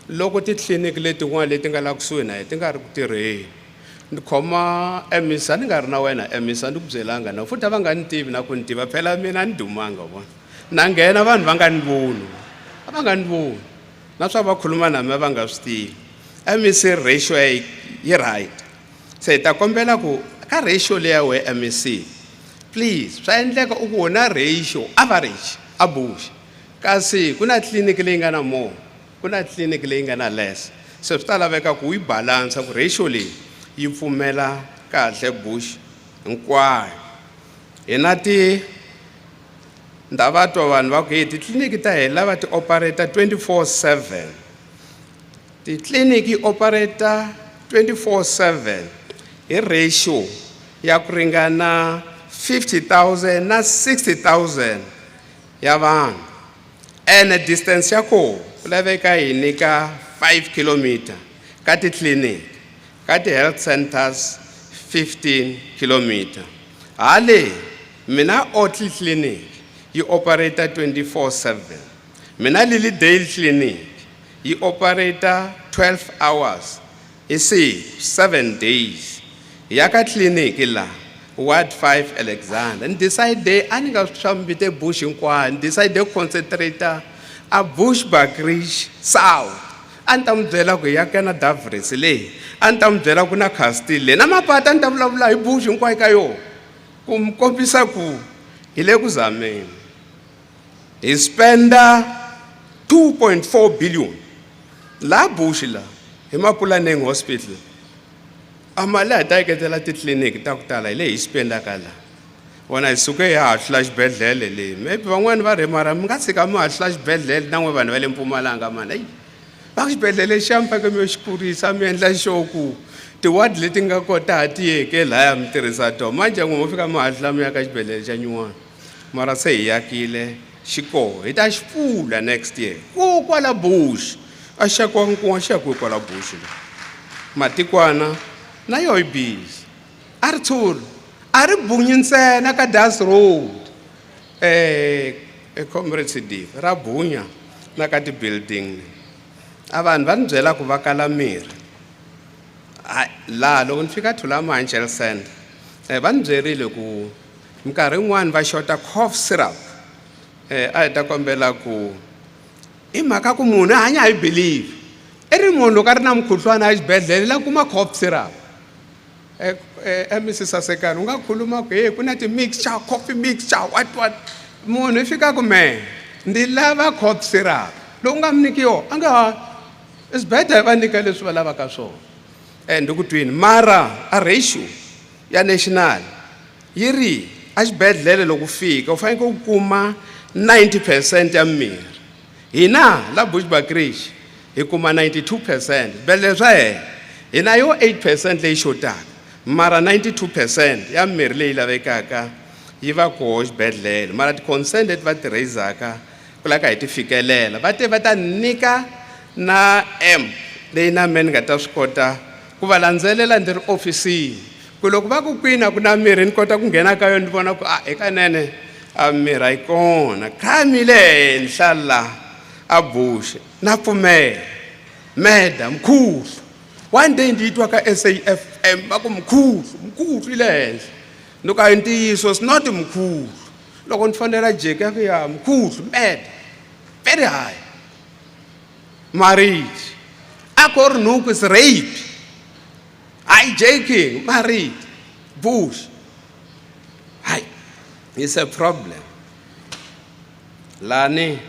[SPEAKER 17] Loko ti clinic letin'wana leti nga la kusuhi na ti nga ri ku tirheni. Ni khoma emisa ni nga ri na wena emisa ni ku byelanga na futhi va nga ni tivi na ku ni tiva phela mina ni dumanga vona. Na nghena vanhu va nga ni voni. Va nga ni voni. Na swa va khuluma na mina va nga swi tivi. MEC ratio yi right. Se ta kombela ku ka ratio leya we MEC. Please, swa endleka u ku wona ratio average a Bush. Kasi kuna clinic leyi nga na more. Kuna clinic leyi nga na less. Se swi ta laveka ku yi balance ku ratio leyi yi pfumela kahle Bush hinkwayo. Hina ti ndavatwa vanhu va ku hi titliniki ta hela va ti operator 24/7. Titliniki operator 24/7 hi ratio ya ku ringana 50,000 na 60,000 ya vanhu. And distance ya ko ku laveka hi nyika 5 km ka titliniki, ka ti health centers 15 km. Hale mina Otley clinic yi operator 24/7. Mina Lily Dale clinic yi operator 12 hours. You see, 7 days. Yaka clinic la Ward 5 Alexander. And decide they aniga swambite Bush hinkwayo. And decide they concentrate a Bushbuckridge South. Antam byela ku ya kana Davres le. Antam byela ku na Castile. Na mapata antam vulavula hi Bush hinkwayo ka yo. Ku mkombisa ku hi le ku zameni. He spenda 2.4 billion. La Bush la hi Mapulaneng Hospital. Amala atayeketela titliniki ta ku tala ile hi spenda kala. Wona isuke ya flash bedlele le. Maybe van'wana va remara mi nga tshika mi ha flash bedlele na n'we vanhu va le Mpumalanga mana. Va xibedhlele xampa ke mi xikurisa mi endla xoku ti ward leti nga kota ti yeke laya mi tirhisa to. Manje n'we mo fika mi hatla mi ya ka xibedhlele xa nyuwana. Mara se hi yakile xikoho hi ta xipfula next year. Ku kwala Bush. A xakwa nkuwa xakwe kwala Bush. Matikwana na yo hi busy. A ri tshuri. A ri bunyi ntsena ka Das Road. Comrade Div ra bunya na ka ti building. A vanhu va ni byela ku va kala mirhi. La loko ni fika Thulama Hanch Health Center. Va ni byerile ku minkarhi yin'wana va xota cough syrup. A hi ta kombela ku i mhaka ku munhu a hanya hi believe. I ri munhu loko a ri na mukhuhlwana a xibedhlele la kuma cough syrup. MEC Sasekani u nga khuluma ku ku na ti-mixture, coffee mixture, what. Munhu i fika ku me ndi lava cough syrup. Loko u nga mi niki yo a nga ha. It's better va nyika leswi va lavaka swona. Ndi ku twini mara a ratio ya national yi ri a xibedhlele loko fika u fanele u kuma 90% ya mirhi. Hina la Bushbuckridge hi kuma 92%. Xibedhlele swa hina yo 8% leyi xotaka. Mara 92% ya mirhi leyi lavekaka yi va koho xibedhlele. Mara ti-concern leti va ti raisaka ku laka hi ti fikelela. Va ta nyika na leyi na me ni nga ta swi kota ku va landzelela ndi ri ofisini. Ku loko va ku kwini a ku na mirhi ni kota ku nghena ka yona ni vona ku hikanene a mirhi a yi kona. Khami le henhla la a Bush na pfumela. Meda mkhuhlu. One day ndi yitwa ka SAFM va ku mkhuhlu ile henhla. Loko a hi ntiyiso it's not mkhuhlu. Loko ni fonela Jake ya ku ya mkhuhlu meda very high. Married. Akornuku is rape. Hijacking, married. Bush. Hi. It's a problem. Lani.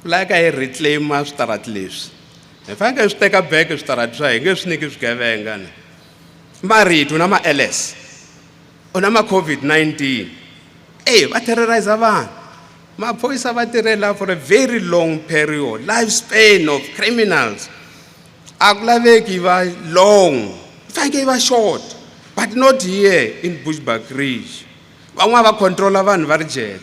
[SPEAKER 17] Like I reclaim my starat lives. If I can take a back of starat try, give sneakers gavengan. Married, unama LS. Unama COVID-19. Hey, what terrorize avan? My voice about for a very long period, lifespan of criminals. akulaveki va long, faneke va short, but not here in Bushbuck Ridge. Van'wana va controla vanhu va ri jele.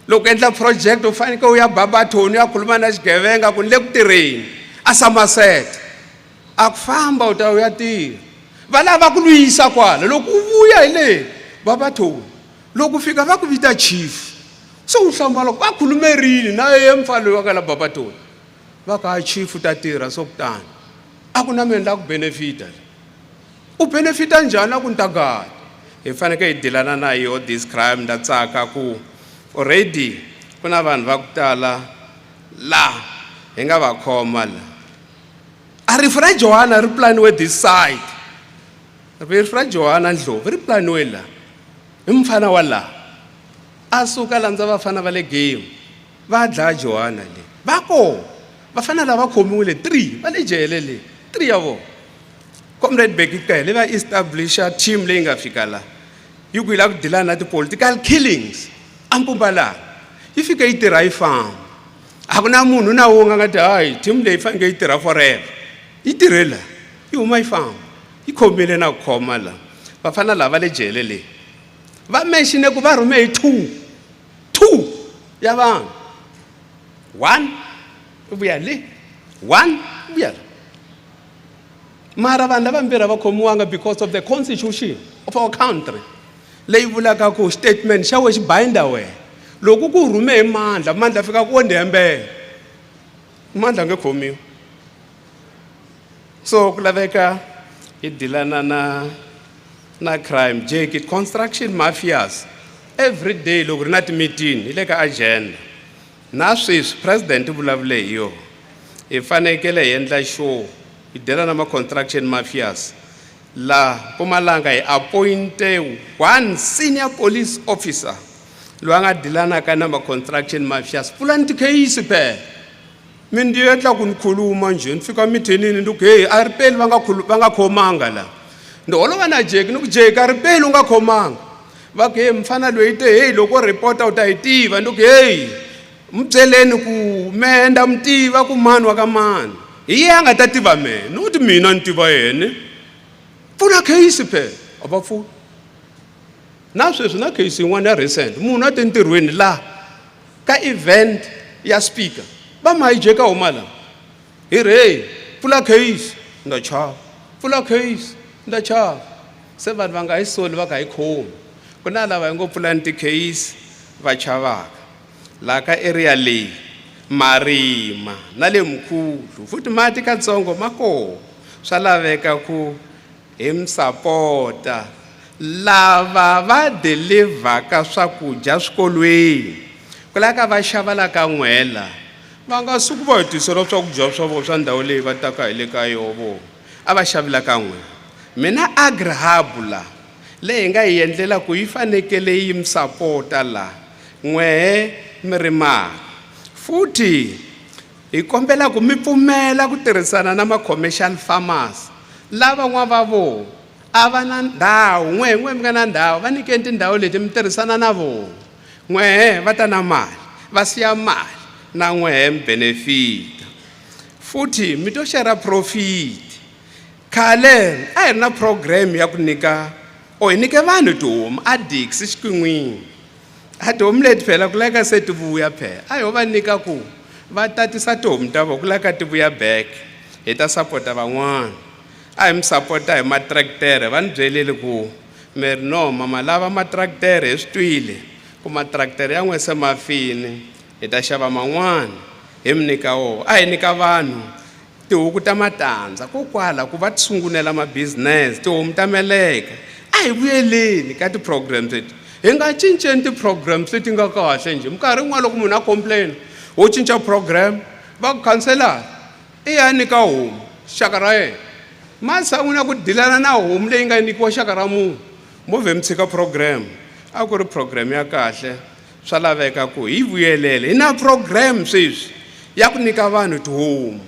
[SPEAKER 17] Loko endla project u faneke u ya Babathoni u ya khuluma na xigevenga ku ni le ku tirheni a Somerset. A ku famba u ta u ya tirha. Va lava ku lwisa kwala loko u vuya hi le Babathoni. Loko u fika va ku vita chief. So u hlamba loko va khulumerile na yena mfalo wa ka la Babathoni. Va ka chief u ta tirha so kutani. A ku na mina la ku benefita. U benefita njhani a ku ntagata. Hi faneke hi dilana na yo this crime da tsaka ku already kuna vanhu va ku tala la hi nga va khoma la. A rifu ra Johanna ri planiwe this side. Rifu ra Johanna Ndlovu ri planiwe la. Hi mfana wa la. A suka landza vafana va le game. Va dlaya Johanna le. Va ko. Vafana lava khomiwile 3 va le jele le. 3 ya vona. Comrade Bekikele va establish a team leyi nga fika la. Yi ku la ku dilana na political killings. Ampumbala. Yi fika yi tirha yi famba. A ku na munhu na wun'we nga ti hayi team leyi faneke yi tirha forever. Yi tirhela. Yi huma yi famba. Yi khomile na ku khoma la. Vafana lava le jele le. Va mention ku va rhume hi 2 ya vanhu. 1 vuya le. 1 vuya. Mara vanhu lava mbirhi va khomiwanga because of the constitution of our country. Leyi vulaka ku statement xa we xi binda we. Loko ku rhume hi mandla fika ku ondhembele. Mandla nge khomiwi. So ku laveka hi dilana na crime, jacket, construction mafias. Every day loko ri na ti-meeting hi le ka agenda. Na sweswi president vulavule hi yo. Hi fanekele hi endla sure hi dilana na construction mafias. La Mpumalanga hi appointe 1 senior police officer loyi a nga dilanaka na construction mafias. Pfulani tikheyisi phela. Mindi yo endla ku ni khuluma nje ni fika mithenini ndi ku hey a ri peli va nga khomanga la. Ndi holova na Jake ni ku Jake a ri peli u nga khomanga. Va ku hey mfana loyi te hey loko reporter u ta hi tiva ndi ku hey mbyeleni ku menda mtiva ku mani wa ka mani. Hi yena a nga ta tiva mina no ti mina ni tiva yena. Pfuna kheyisi phela a va pfuni. Na sweswi na kheyisi yin'wana ya recent munhu a te ntirhweni la ka event ya speaker. Va ma hijeka huma la. Hi re pfula kheyisi nda chava. Pfula kheyisi nda chava. Se vanhu va nga hi soli va nga hi khomi. Ku na lava hi ngo pfulani tikheyisi va chavaka. La ka area leyi Marima na le Mkhulu futhi mati katsongo ma kona. Swa laveka ku hi msapota lava va delivaka swakudya swikolweni. Ku la ka va xava la ka n'wela. Va nga suku va hi tisela swakudya swa vona swa ndhawu leyi va taka hi le ka yovo. A va xavela ka n'wela. Mina agri hub la leyi hi nga hi endlela ku yi fanekele yi msapota la. N'wehe mi ri mali. Futhi hi kombela ku mi pfumela ku tirhisana na ma-commercial farmers. Lava n'wana va vona a va na ndhawu n'wehe mi nga na ndhawu va nyikeni tindhawu leti mi tirhisana na vona. N'wehe va ta na mali va siya mali na n'wehe mi benefita. Futhi mi to share profit. Khale a hi ri na program ya ku nyika hi nyike vanhu tihomu a Dix xikwin'wini. A tihomu leti phela ku laka se ti vuya phela. A ho va nyika ku va tatisa tihomu ta vona ku laka ti vuya back. Hi ta sapota van'wana. A hi mi sapota hi matraktere va ni byelele ku mi ri no mama lava matraktere hi swi twile ku matraktere ya n'we se mafini. Hi ta xava man'wana hi mi nyika wona. A hi nyika vanhu tihuku ta matandza kokwala ku va ti sungunela ma-business tihomu ta meleka. A hi vuyeleni ka ti-programs leti. Hi nga cinceni ti-programs leti nga kahle nje. Minkarhi yin'wana loko munhu a complain wo cinca program va ku khanselara i ya nyika homu xaka ra yena. Masanguna ku dilana na homu leyi nga nyikiwa xaka ra munhu. Movhe mi tshika program. A ku ri program ya kahle. Swa laveka ku hi vuyelele. Hi na program sweswi ya ku nyika vanhu tihomu.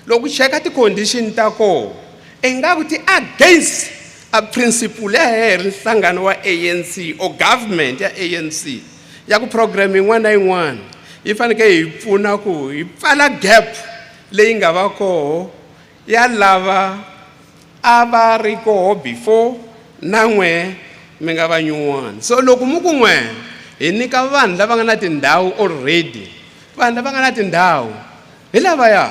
[SPEAKER 17] Loko cheka ti-condition ta kona ingaku ti against a principle ya heri nhlangano wa ANC or government ya ANC ya ku program yin'wana na yin'wana yi faneke hi pfuna ku hi pfala gap leyi nga va kona ya lava a va ri koho before na n'we mi nga va nyuwana. So loko mu ku n'we hi nyika vanhu lava nga na tindhawu already, vanhu lava nga na tindhawu hi lavaya,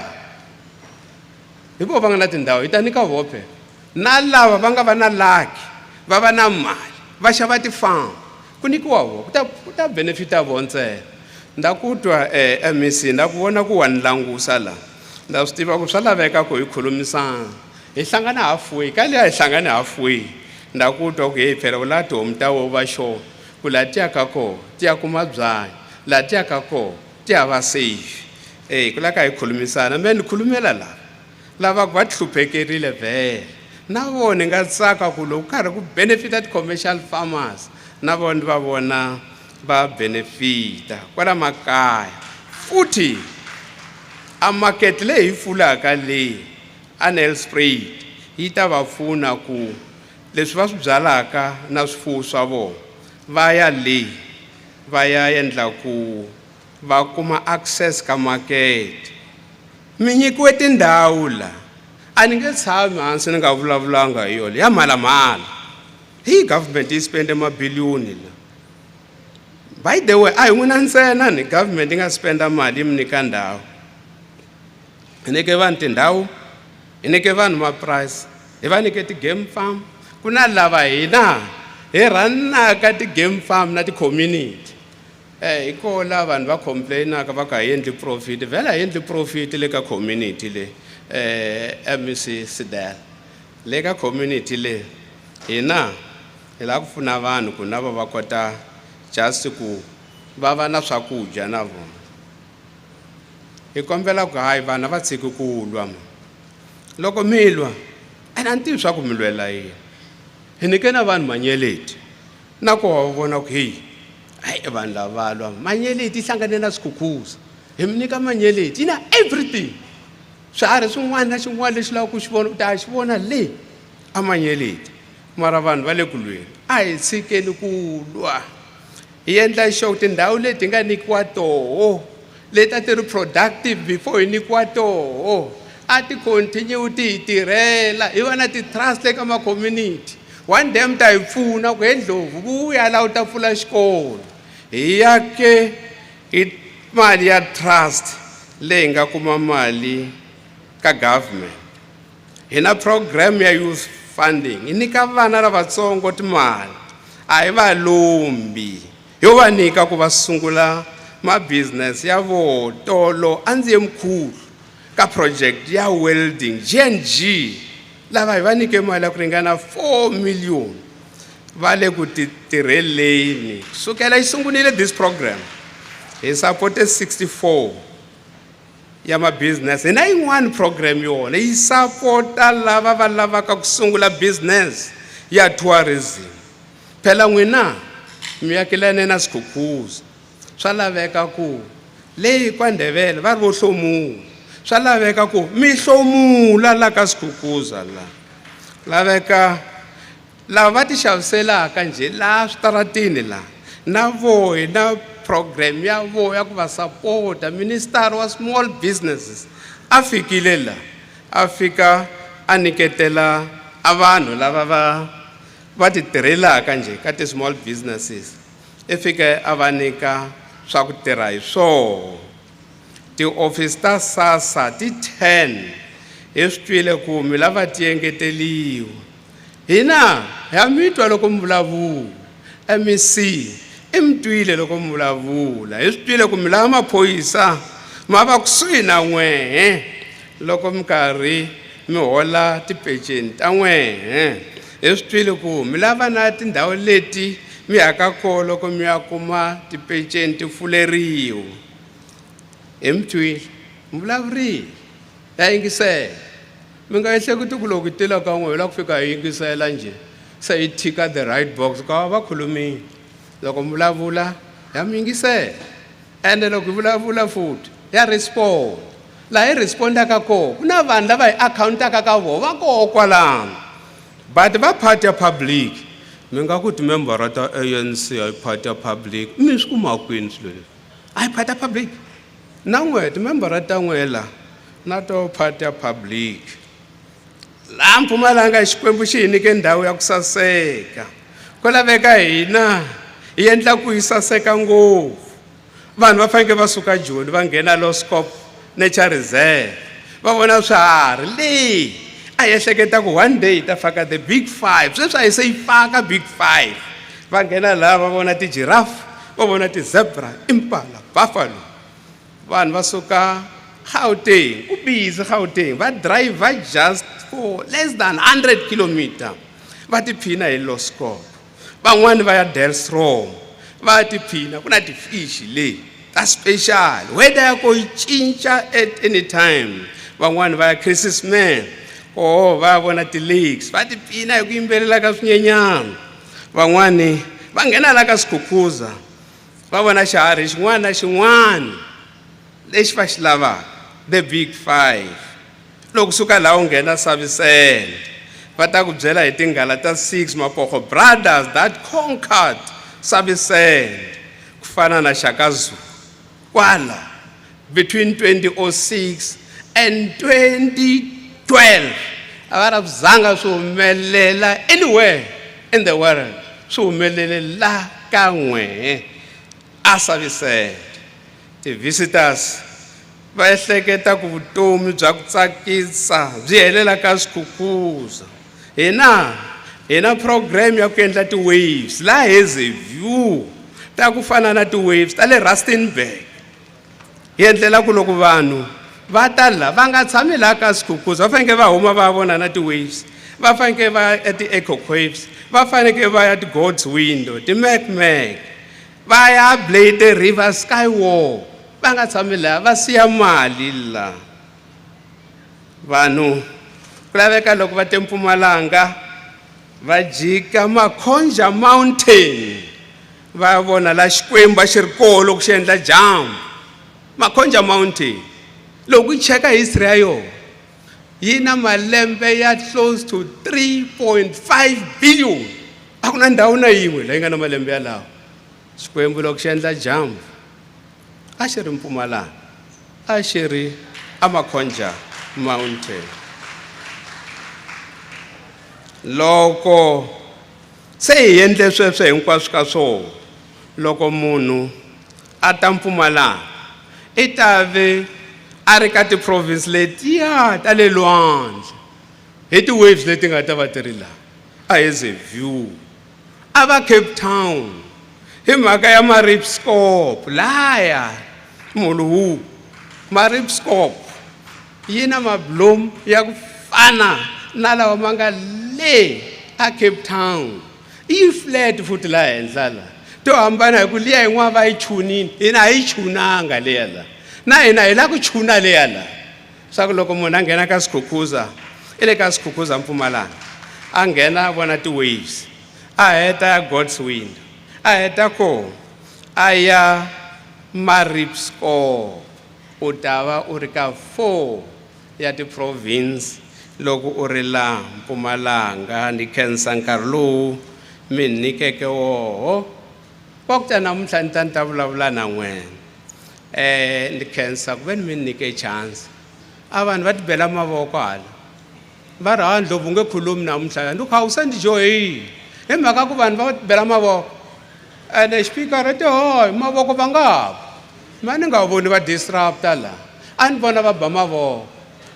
[SPEAKER 17] hi vo va nga na tindhawu hi ta nyika vope na lava va nga va na laki va va na mali va xava tifarm ku nikiwa vo ku ta benefita vo ntsena. Nda ku twa MEC, nda ku vona ku wa ni langusa la, nda swi tiva ku swa laveka ku hi khulumisana hi hlangana halfway ka leya hi hlangane halfway. Nda ku twa ku hi phela u la tihomu ta wo va sure ku la ti yaka koho ti ya kuma byanyi, la ti yaka koho ti ya va safe. Ku la ka hi khulumisana me ni khulumela lava ku va ti hluphekerile vhele na vona ni nga tsaka ku loko karhi ku benefita ti-commercial farmers na vona va vona va benefita kwala makaya. Futhi a market leyi hi pfulaka leyi a Nelspruit yi ta va pfuna ku leswi va swi byalaka na swifuwo swa vona va ya le va ya endla ku va kuma access ka market. Mi nyikiwe tindhawu la, a ni nge tshami hansi ni nga vulavulanga hi yona ya mhalamhala. Hi government yi spende mabiliyoni la. By the way, a hi n'wina ntsena ni government yi nga spenda mali yi mi nyika ndhawu. Hi nyike vanhu tindhawu, hi nyike vanhu mapurasi, hi va nyike ti-game farm. Ku na lava hina hi rhanaka ti-game farm na ti-community. Hi koho la vanhu va complainaka va ka hi endli profit, vhela hi endli profit le ka community le MEC Sidel. Le ka community le hina hi la ku pfuna vanhu ku na va kota just ku va va na swakudya na vona. Hi kombela ku hayi vana va tshiki ku lwa. Loko mi lwa a ni tivi swa ku mi lwela yini. Hi nyike na vanhu manyeleti na ku va vona ku heyi hayi vanhu lava lwa manyeleti yi hlangane na swikhukhuza. Hi mi nyika manyeleti yi na everything. Swiharhi swin'wana na xin'wana lexi lavaka ku xi vona u ta xi vona le a manyeleti. Mara vanhu va le ku lweni a hi tshikeni ku lwa. Hi endla xo tindhawu leti nga nyikiwa toho leti a ti ri productive before hi nyikiwa toho a ti continue ti hi tirhela hi va na ti-trust eka ma-community. One day mi ta hi pfuna ku he Ndlovu vuya la u ta pfula xikolo. Hi yake hi mali ya trust leyi nga kuma mali ka government. Hi na program ya youth funding hi nyika vana lavatsongo timali a hi va lombi. Yo va nyika ku va sungula ma-business ya vo tolo a ndzi ye Mkhulu ka project ya welding G&G lava hi va nyike mali ya ku ringana 4 million va le ku tirheleni. Kusukela yi sungunile this program hi supporte 64 ya ma-business. Hi na yin'wana program yona yi sapota lava va lavaka ku sungula business ya tourism. Phela n'wina mi yakelane na swikhukhuza swa laveka ku leyi kwaNdebele va ri vo hlomula. Swa laveka ku mi hlomula la ka swikhukhuza la. Laveka lava va ti xaviselaka njhe la switaratini la na vohi na program ya vohi ya ku va sapota. Minister wa small businesses a fikile la a fika a nyiketela a vanhu lava va ti tirhelaka njhe ka ti-small businesses. I fike a va nyika swa ku tirha hi swona. Ti-office ta SASSA ti 10 hi swi twile ku mi lava ti engeteliwa. Hina ha mi twa loko mi vulavula. MEC i mi twile loko mi vulavula. Hi swi twile ku mi lava maphorisa ma va kusuhi na n'wehe loko mi karhi mi hola tipeceni ta n'wehe. Hi swi twile ku mi lava na tindhawu leti mi yaka koho loko mi ya kuma tipeceni ti pfuleriwa. Hi mi twile mi vulavurile ya yingisela. Mi nga ehleketi ku loko hi tila ka n'we hi la ku fika hi yingisela njhe se hi tika the right box ka va khulumile. Loko mi vulavula ya mi yingisela ende loko hi vulavula futhi ya respond. Laha hi respondaka koho ku na vanhu lava hi akhawuntaka ka vona va koho kwalano. But va part ya public mi nga ku timembara ta ANC hi part ya public mi swi kuma kwini swilo leswi. A hi part ya public na n'we timembara ta n'we la na to part ya public. La Mpumalanga Xikwembu xi hi nyike ndhawu ya ku saseka. Ku laveka hina hi endla ku yi saseka ngopfu. Vanhu va fanele va suka Joni va nghena Loscop Nature Reserve. Va vona swiharhi leyi a hi ehleketa ku one day hi ta faka the big five. Sweswi a hi se yi faka big five. Va nghena laha va vona ti-giraffe, va vona ti-zebra, impala, buffalo. Vanhu va suka Gauteng, u busy Gauteng, va driver just for less than 100 kilometers. Va tiphina hi Loscop. Van'wani va ya Delstrom, va tiphina ku na ti-fish leyi ta special. Weather ya ko yi cinca at any time. Van'wani va ya Christmas, va vona ti-lakes, va tiphina hi ku yimbelela ka swinyenyana. Van'wani va nghena la ka Skukuza, va vona xiharhi xin'wana na xin'wana lexi va xi lavaka, the big five. Loko suka laha u nghena Savisende, va ta ku byela hi tinghala ta 6 Mapoko brothers that conquered Savisende, ku fana na Shaka Zulu. Kwala between 2006 and 2012 a va ra zanga swi humelela anywhere in the world. Swi humelele la ka n'we a Savisende. Ti-visitors va ehleketa ku vutomi bya ku tsakisa byi helela ka Skukuza. Hina program ya ku endla ti-waves la Hazyview ta ku fana na ti-waves ta le Rustenburg. Hi endlela ku loko vanhu va ta la va nga tshami la ka Skukuza, va faneke va huma va vona na ti-waves, va faneke va ya ti-Echo Caves, va faneke va ya ti-God's Window, ti-Macmac, va ya Blythe River Skywalk. Va nga tshami laha va siya mali la. Vanhu ku laveka loko va te Mpumalanga va jika Makhonja Mountain, va vona la Xikwembu xi ri koho loko xi endla jump. Makhonja Mountain loko u cheka history ya yona yi na malembe ya close to 3.5 billion. A ku na ndhawu na yin'we leyi nga na malembe yalawo. Xikwembu loko xi endla jump a xi ri Mpumalanga, a xi ri a Makhonja Mountain. Loko se hi endle sweswo hinkwaswo ka swona, loko munhu a ta Mpumalanga i ta ve a ri ka ti-province letiya ta le lwandle hi ti-waves leti nga ta va ti ri laha. A Hazyview, a va Cape Town hi mhaka ya Maripskop laya Muluhu. Maripskop yi na mablom ya ku fana na lawa ma nga le a Cape Town. Yi flat futhi la henhla la, to hambana hi ku liya yin'wana va yi chunini, hina a yi chunanga leya la, na hina hi la ku chuna leya la. Swa ku loko munhu a nghena ka Skukuza, i le ka Skukuza Mpumalanga, a nghena a vona ti-waves, a heta ya God's Window, a heta ko a ya Maripskop, u ta va u ri ka 4 ya ti-province loko u ri la Mpumalanga. Ni khensa nkarhi lowu mi nyikeke woho wa ku ta namuntlha ni ta ni ta vulavula na n'wina. Ni khensa ku ve ni mi nyike chance. A vanhu va ti bela mavoko hala va ri hayi Ndlovu u nge khulumi namuntlha, ni kha u se ni joyini hi mhaka ku vanhu va ti bela mavoko. Ene xipikara ti hoyi mavoko va nga ba, ma ni nga voni va disrupta la, a ni vona va ba mavoko.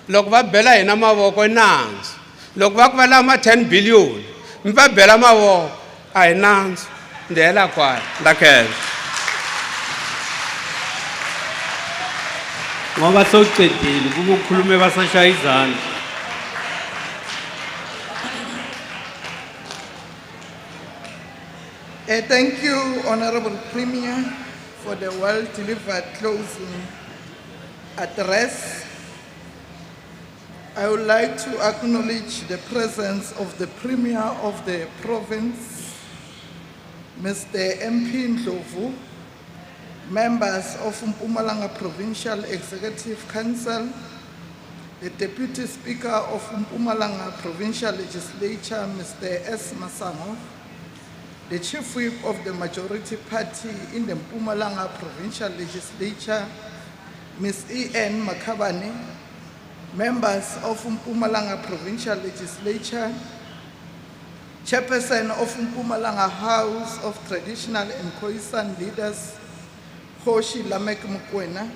[SPEAKER 17] Loko va bela hina mavoko i nandzu, loko va ku va lama 10 billion mi va bela mavoko a hi nandzu. Ndi hela kwala, nda khensa.
[SPEAKER 10] Ngoba sewucedile kube ukhulume basashaya izandla.
[SPEAKER 1] Thank you, Honorable Premier, for the well-delivered closing address. I would like to acknowledge the presence of the Premier of the province, Mr. MP Ndlovu, members of Mpumalanga Provincial Executive Council, the Deputy Speaker of Mpumalanga Provincial Legislature, Mr. S. Masango, the Chief Whip of the Majority Party in the Mpumalanga Provincial Legislature, Ms. E.N. Makabane, members of Mpumalanga Provincial Legislature, Chairperson of Mpumalanga House of Traditional and Khoisan Leaders, Hoshi Lamek Mukwena,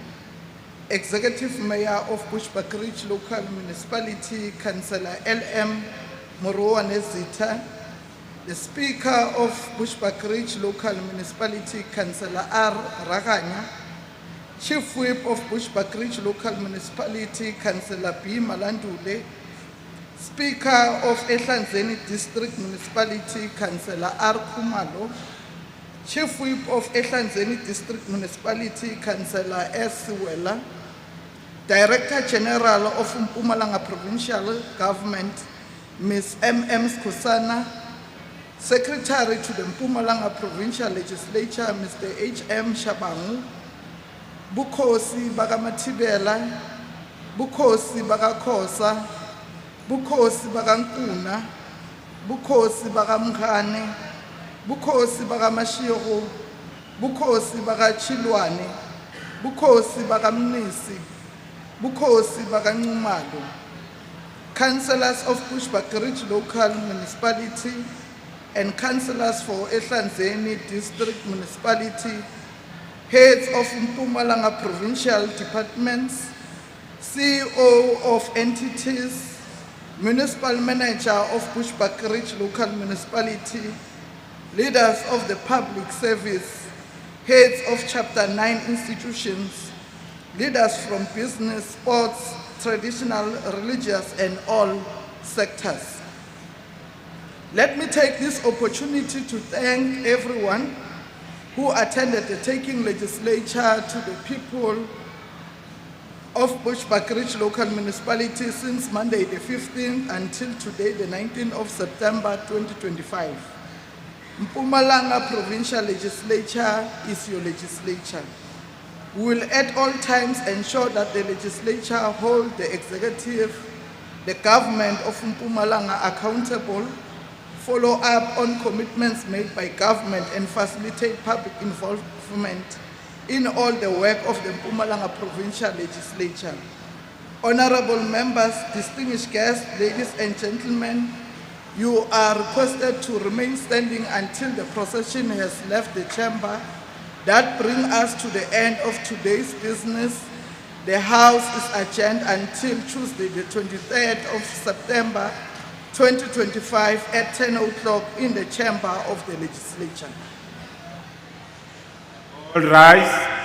[SPEAKER 1] Executive Mayor of Bushbuckridge Local Municipality, Councillor L.M. Moroa Nezita, the Speaker of Bushbuckridge Local Municipality, Councillor R. Raganya, Chief Whip of Bushbuckridge Local Municipality, Councillor B. Malandule, Speaker of Ehlanzeni District Municipality, Councillor R. Kumalo, Chief Whip of Ehlanzeni District Municipality, Councillor S. Wela, Director General of Mpumalanga Provincial Government, Ms. M.M. Skusana, Secretary to the Mpumalanga Provincial Legislature, Mr. H.M. Shabangu, Bukhosi Bagamatibela, Bukhosi Bagakhosa, Bukhosi Bagankuna, Bukhosi Bagamkhane, Bukhosi Bagamashiru, Bukhosi Bagachilwane, Bukhosi Bagamnisi, Bukhosi Baganumalo, Councillors of Bushbuckridge Local Municipality and Councillors for Ehlanzeni District Municipality, Heads of Mpumalanga Provincial Departments, CEO of entities, Municipal Manager of Bushbuckridge Local Municipality, Leaders of the Public Service, Heads of Chapter 9 institutions, leaders from business, sports, traditional, religious, and all sectors. Let me take this opportunity to thank everyone who attended the taking legislature to the people of Bushbuckridge Local Municipality since Monday the 15th until today the 19th of September 2025. Mpumalanga Provincial Legislature is your legislature. We will at all times ensure that the legislature hold the executive, the government of Mpumalanga accountable, follow up on commitments made by government, and facilitate public involvement in all the work of the Mpumalanga Provincial Legislature. Honorable members, distinguished guests, ladies and gentlemen, you are requested to remain standing until the procession has left the chamber. That brings us to the end of today's business. The House is adjourned until Tuesday, the 23rd of September, 2025 at 10 o'clock in the chamber of the legislature.
[SPEAKER 2] All rise.